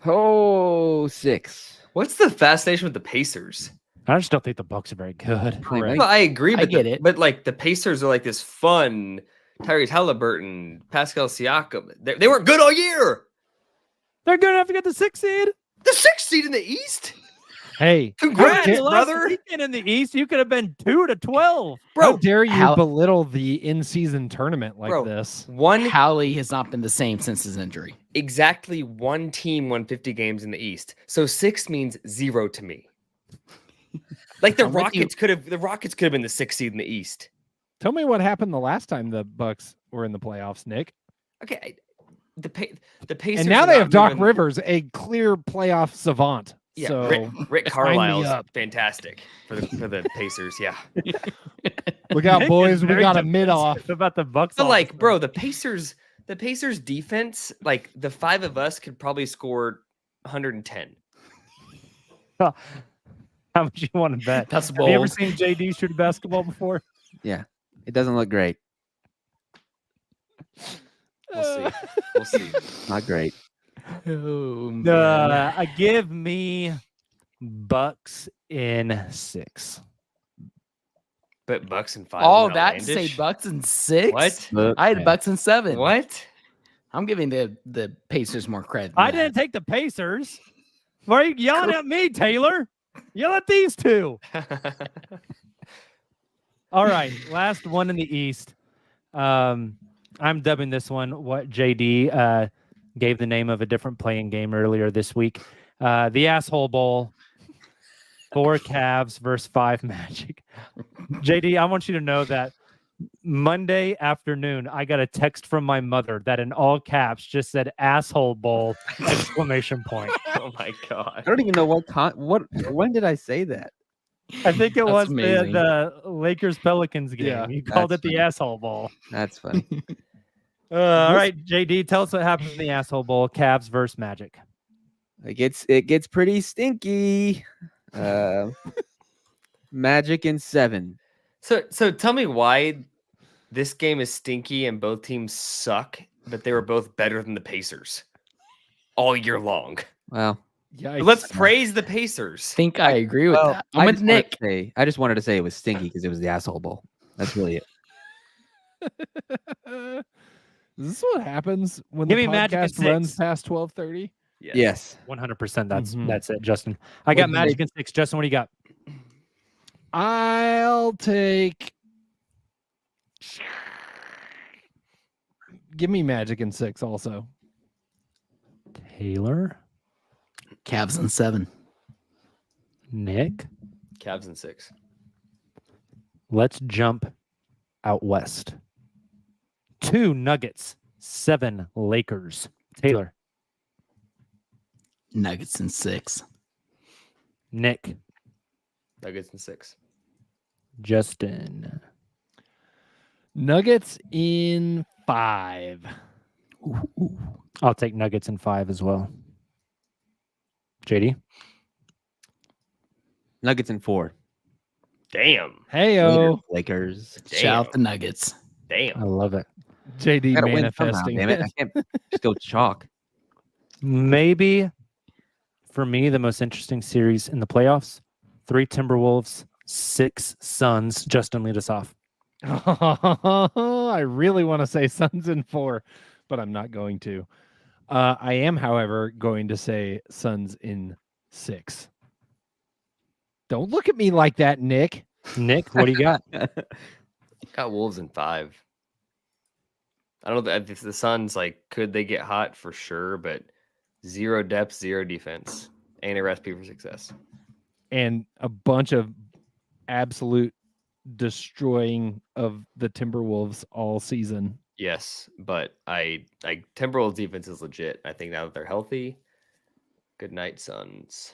6. What's the fascination with the Pacers? I just don't think the Bucks are very good. Correct. Well, I agree, but get it. But like the Pacers are like this fun. Tyrese Halliburton, Pascal Siakam. They weren't good all year. They're good enough to get the 6th seed. The 6th seed in the East. Hey, Congrats, Hey, last brother. weekend in the East, you could have been 2-12. how Bro, dare you how- belittle the in-season tournament like Bro. this? Howley has not been the same since his injury. exactly one team won 50 games in the East. So 6 means 0 to me. Like the I'm with you. Rockets could have been the 6th seed in the East. Tell me what happened the last time the Bucks were in the playoffs, Nick. Okay, the Pacers. And now are they not have Doc moving- Rivers, a clear playoff savant. Yeah, So Rick sign me Carlisle's up. fantastic for the Pacers. Yeah, Look out, Nick boys. is We very got a mid off. defensive about the Bucks. but all like, of a bro, the Pacers defense, like the 5 of us could probably score 110. sudden. How much you want to bet? That's Have you ever bold. seen JD shoot basketball before? Yeah. It doesn't look great. We'll see. We'll see. Not great. Oh, man. Give me Bucks in 6. But Bucks in 5. All isn't that to say outlandish? Bucks in 6? What? Bucks. I had Bucks in 7. What? I'm giving the Pacers more credit. I didn't take the Pacers. Why are you yelling at me, Taylor? Yell at these two. All right, last one in the East. I'm dubbing this one what JD gave the name of a different playing game earlier this week. The Asshole Bowl. 4 Cavs versus 5 Magic. JD, I want you to know that Monday afternoon, I got a text from my mother that in all caps just said "asshole bowl!" exclamation point. Oh my god! I don't even know when did I say that? I think it That's was amazing. the Lakers Pelicans game. Yeah, You called that's it the funny. asshole bowl. That's funny. All right, JD, tell us what happened in the asshole bowl. Cavs versus Magic. It gets pretty stinky. Magic in 7. So tell me why this game is stinky and both teams suck, but they were both better than the Pacers all year long. Well, Yikes. Let's praise the Pacers. I think I agree with that. I'm with Nick. I just wanted to say it was stinky because it was the asshole bowl. That's really it. Is this what happens when Give the me Magic at podcast runs 6. past 12:30? Yes. 100%. Mhm. That's it, Justin. I got Magic in 6. Justin, what do you got? I'll take. Give me Magic in 6 also. Taylor, Cavs in 7. Nick. Cavs in 6. Let's jump out west. 2 Nuggets, 7 Lakers. Taylor, Nuggets in 6. Nick, Nuggets in 6. Justin. Nuggets in 5. I'll take Nuggets in 5 as well. JD, Nuggets in 4. Damn. Heyo. Lakers. Shout out the Nuggets. I Damn. love it. JD Gotta win somehow, manifesting. damn it. I can't just go chalk. Maybe for me, the most interesting series in the playoffs: 3 Timberwolves, 6 Suns. Justin, lead us off. I really want to say Suns in 4, but I'm not going to. I am, however, going to say Suns in 6. Don't look at me like that, Nick. Nick, what do you got? Got Wolves in 5. I don't know if the Suns, like, could they get hot for sure, but 0 depth, 0 defense. Ain't a recipe for success. And a bunch of absolute destroying of the Timberwolves all season. Yes, but Timberwolves defense is legit. I think now that they're healthy, good night, Suns.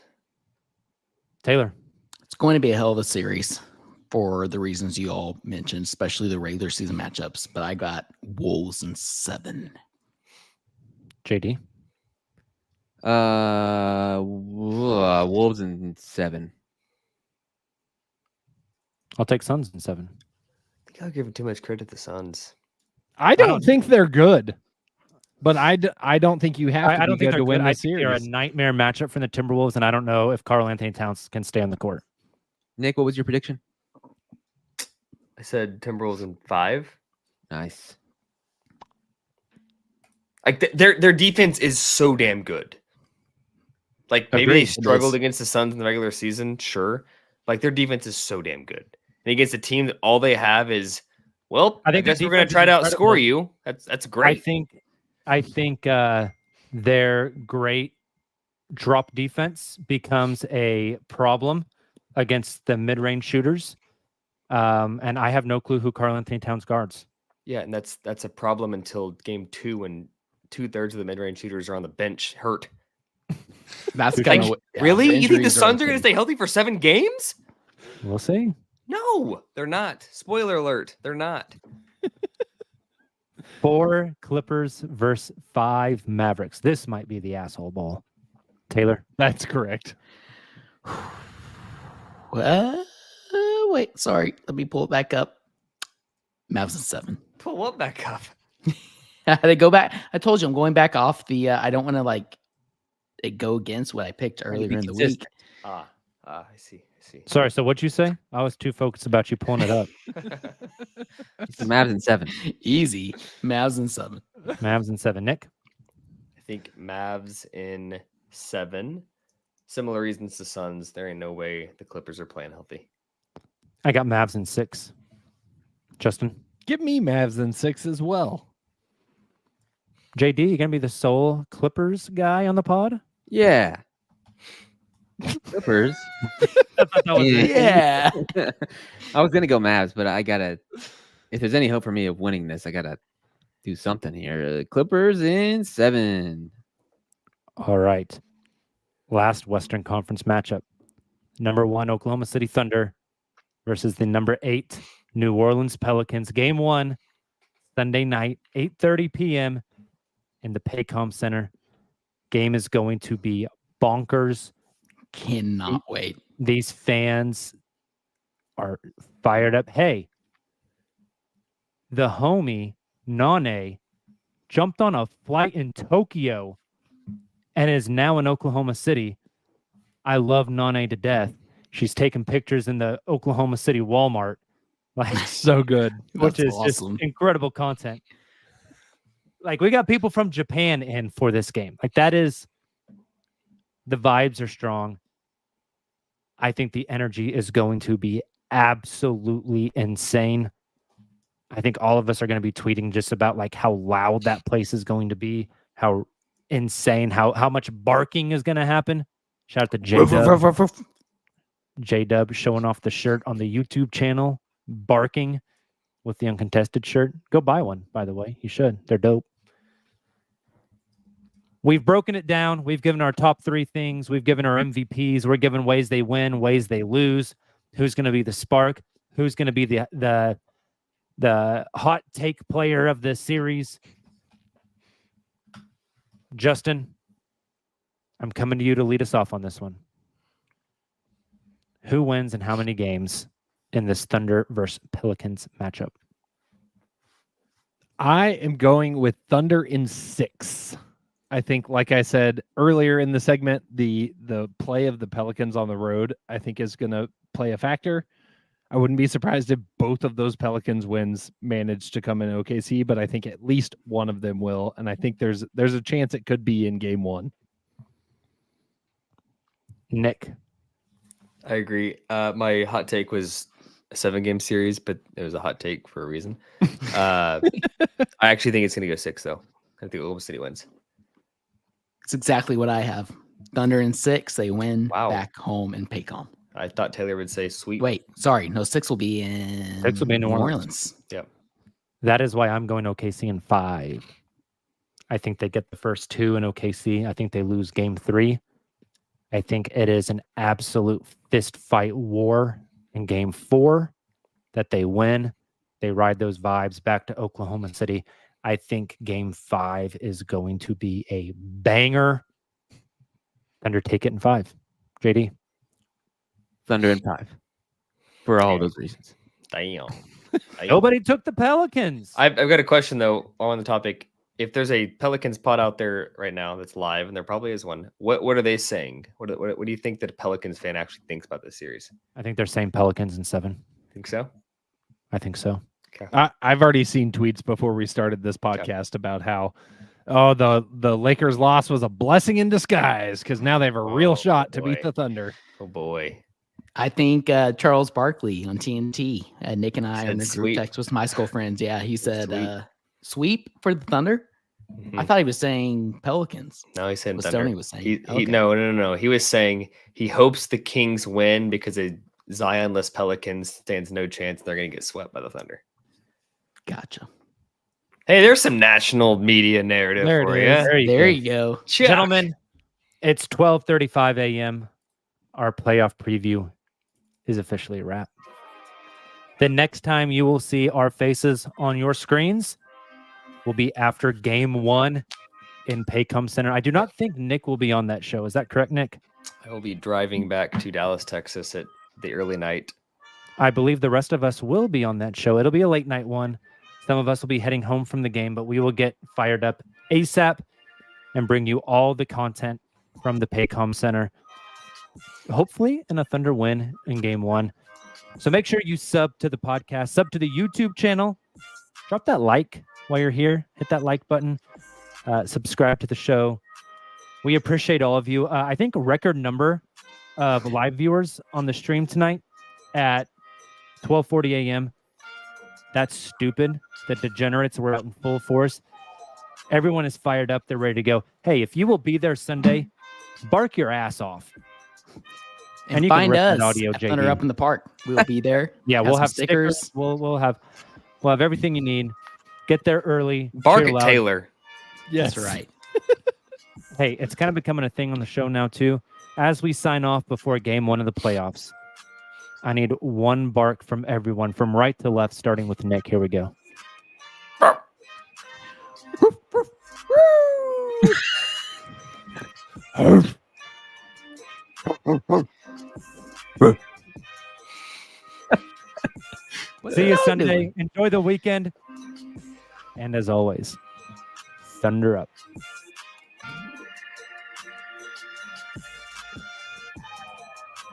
Taylor, It's going to be a hell of a series for the reasons you all mentioned, especially the regular season matchups. But I got Wolves in 7. JD, Wolves in 7. I'll take Suns in 7. I think I'll give too much credit to the Suns. I don't think they're good, but I don't think you have to I don't be think good they're to win good. I the think they're a series. nightmare matchup for the Timberwolves, and I don't know if Karl Anthony Towns can stay on the court. Nick, what was your prediction? I said Timberwolves in 5. Nice. Like their defense is so damn good. Like maybe Agreed. they struggled against the Suns in the regular season, sure. Like their defense is so damn good. And against a team that all they have is, well, I think their guess we're going to defense try is to incredible. outscore you. That's great. I think their great drop defense becomes a problem against the mid-range shooters. And I have no clue who Karl Anthony Towns guards. Yeah, and that's a problem until game 2 when 2/3 of the mid-range shooters are on the bench hurt. That's Like, kind of really? You think the Suns are going to stay healthy for 7 games? We'll see. No, they're not. Spoiler alert, they're not. 4 Clippers versus 5 Mavericks. This might be the asshole bowl. Taylor, That's correct. Wait, sorry. Let me pull it back up. Mavs in 7. Pull what back up? I had to go back. I told you I'm going back off the. I don't want to like it go against what I picked earlier in the week. I see. sorry. So what'd you say? I was too focused about you pulling it up. It's the Mavs in 7. Easy. Mavs in 7. Mavs in 7. Nick, I think Mavs in 7. Similar reasons to Suns. There ain't no way the Clippers are playing healthy. I got Mavs in 6. Justin, Give me Mavs in 6 as well. JD, you gonna be the sole Clippers guy on the pod? Yeah. Clippers. I thought that was it. Yeah. I was gonna go Mavs, but I gotta. If there's any hope for me of winning this, I gotta do something here. Clippers in 7. All right. Last Western Conference matchup. Number 1 Oklahoma City Thunder versus the number 8 New Orleans Pelicans. Game 1, Sunday night, 8:30 p.m. in the Paycom Center. Game is going to be bonkers. Cannot wait. These fans are fired up. Hey, the homie Nane jumped on a flight in Tokyo and is now in Oklahoma City. I love Nane to death. She's taking pictures in the Oklahoma City Walmart, like So good. which That's is awesome. just incredible content. Like, we got people from Japan in for this game. Like, that is, the vibes are strong. I think the energy is going to be absolutely insane. I think all of us are going to be tweeting just about like how loud that place is going to be, how insane, how much barking is going to happen. Shout out to J-Dub. J-Dub showing off the shirt on the YouTube channel, barking with the uncontested shirt. Go buy one, by the way. You should. They're dope. We've broken it down. We've given our top 3 things. We've given our MVPs. We're giving ways they win, ways they lose. Who's going to be the spark? Who's going to be the hot take player of this series? Justin, I'm coming to you to lead us off on this one. Who wins and how many games in this Thunder versus Pelicans matchup? I am going with Thunder in 6. I think, like I said earlier in the segment, the play of the Pelicans on the road, I think, is going to play a factor. I wouldn't be surprised if both of those Pelicans wins manage to come in OKC, but I think at least one of them will, and I think there's a chance it could be in game 1. Nick. I agree. My hot take was a 7-game series, but it was a hot take for a reason. I actually think it's going to go 6, though. I think Oklahoma City wins. It's exactly what I have. Thunder in 6. They win Wow. back home in Paycom. I thought Taylor would say sweet. Wait, sorry. No, 6 will be in 6 will be in New Orleans. Yep. That is why I'm going OKC in 5. I think they get the first 2 in OKC. I think they lose game 3. I think it is an absolute fist fight war in game 4 that they win. They ride those vibes back to Oklahoma City. I think game 5 is going to be a banger. Thunder take it in 5. JD. Thunder in 5. For all those reasons. Damn. Nobody took the Pelicans. I've got a question, though, on the topic. If there's a Pelicans pod out there right now that's live, and there probably is one, what are they saying? What do you think that a Pelicans fan actually thinks about this series? I think they're saying Pelicans in 7. Think so? I think so. Okay. I've already seen tweets before we started this podcast about how, the Lakers' loss was a blessing in disguise because now they have a real shot to beat the Thunder. Oh, boy. I think Charles Barkley on TNT. Nick and I Said in the group sweep. text with my school friends. Yeah, he said Sweep. Sweep for the Thunder. Mhm. I thought he was saying Pelicans. No, he said What Thunder. Stoney was saying. He Okay. No. He was saying he hopes the Kings win because a Zion-less Pelicans stands no chance they're going to get swept by the Thunder. Gotcha. Hey, there's some national media narrative There it for is. you. There you go. Chuck. Gentlemen, it's 12:35 a.m. Our playoff preview is officially a wrap. The next time you will see our faces on your screens will be after game 1 in Paycom Center. I do not think Nick will be on that show. Is that correct, Nick? I will be driving back to Dallas, Texas at the early night. I believe the rest of us will be on that show. It'll be a late night one. Some of us will be heading home from the game, but we will get fired up ASAP and bring you all the content from the Paycom Center. Hopefully in a Thunder win in game 1. So make sure you sub to the podcast, sub to the YouTube channel. Drop that like while you're here. Hit that like button. Subscribe to the show. We appreciate all of you. I think a record number of live viewers on the stream tonight at 12:40 a.m. That's stupid. The degenerates were out in full force. Everyone is fired up. They're ready to go. Hey, if you will be there Sunday, bark your ass off. And you can find rip that us audio, at Thunder JD. Up in the Park. We'll be there. Yeah, we'll some have stickers. We'll have everything you need. Get there early. Bark cheer at loud. Taylor. That's right. Hey, it's kind of becoming a thing on the show now too. As we sign off before game 1 of the playoffs, I need one bark from everyone, from right to left, starting with Nick. Here we go. See you Sunday. Enjoy the weekend. And as always, Thunder up.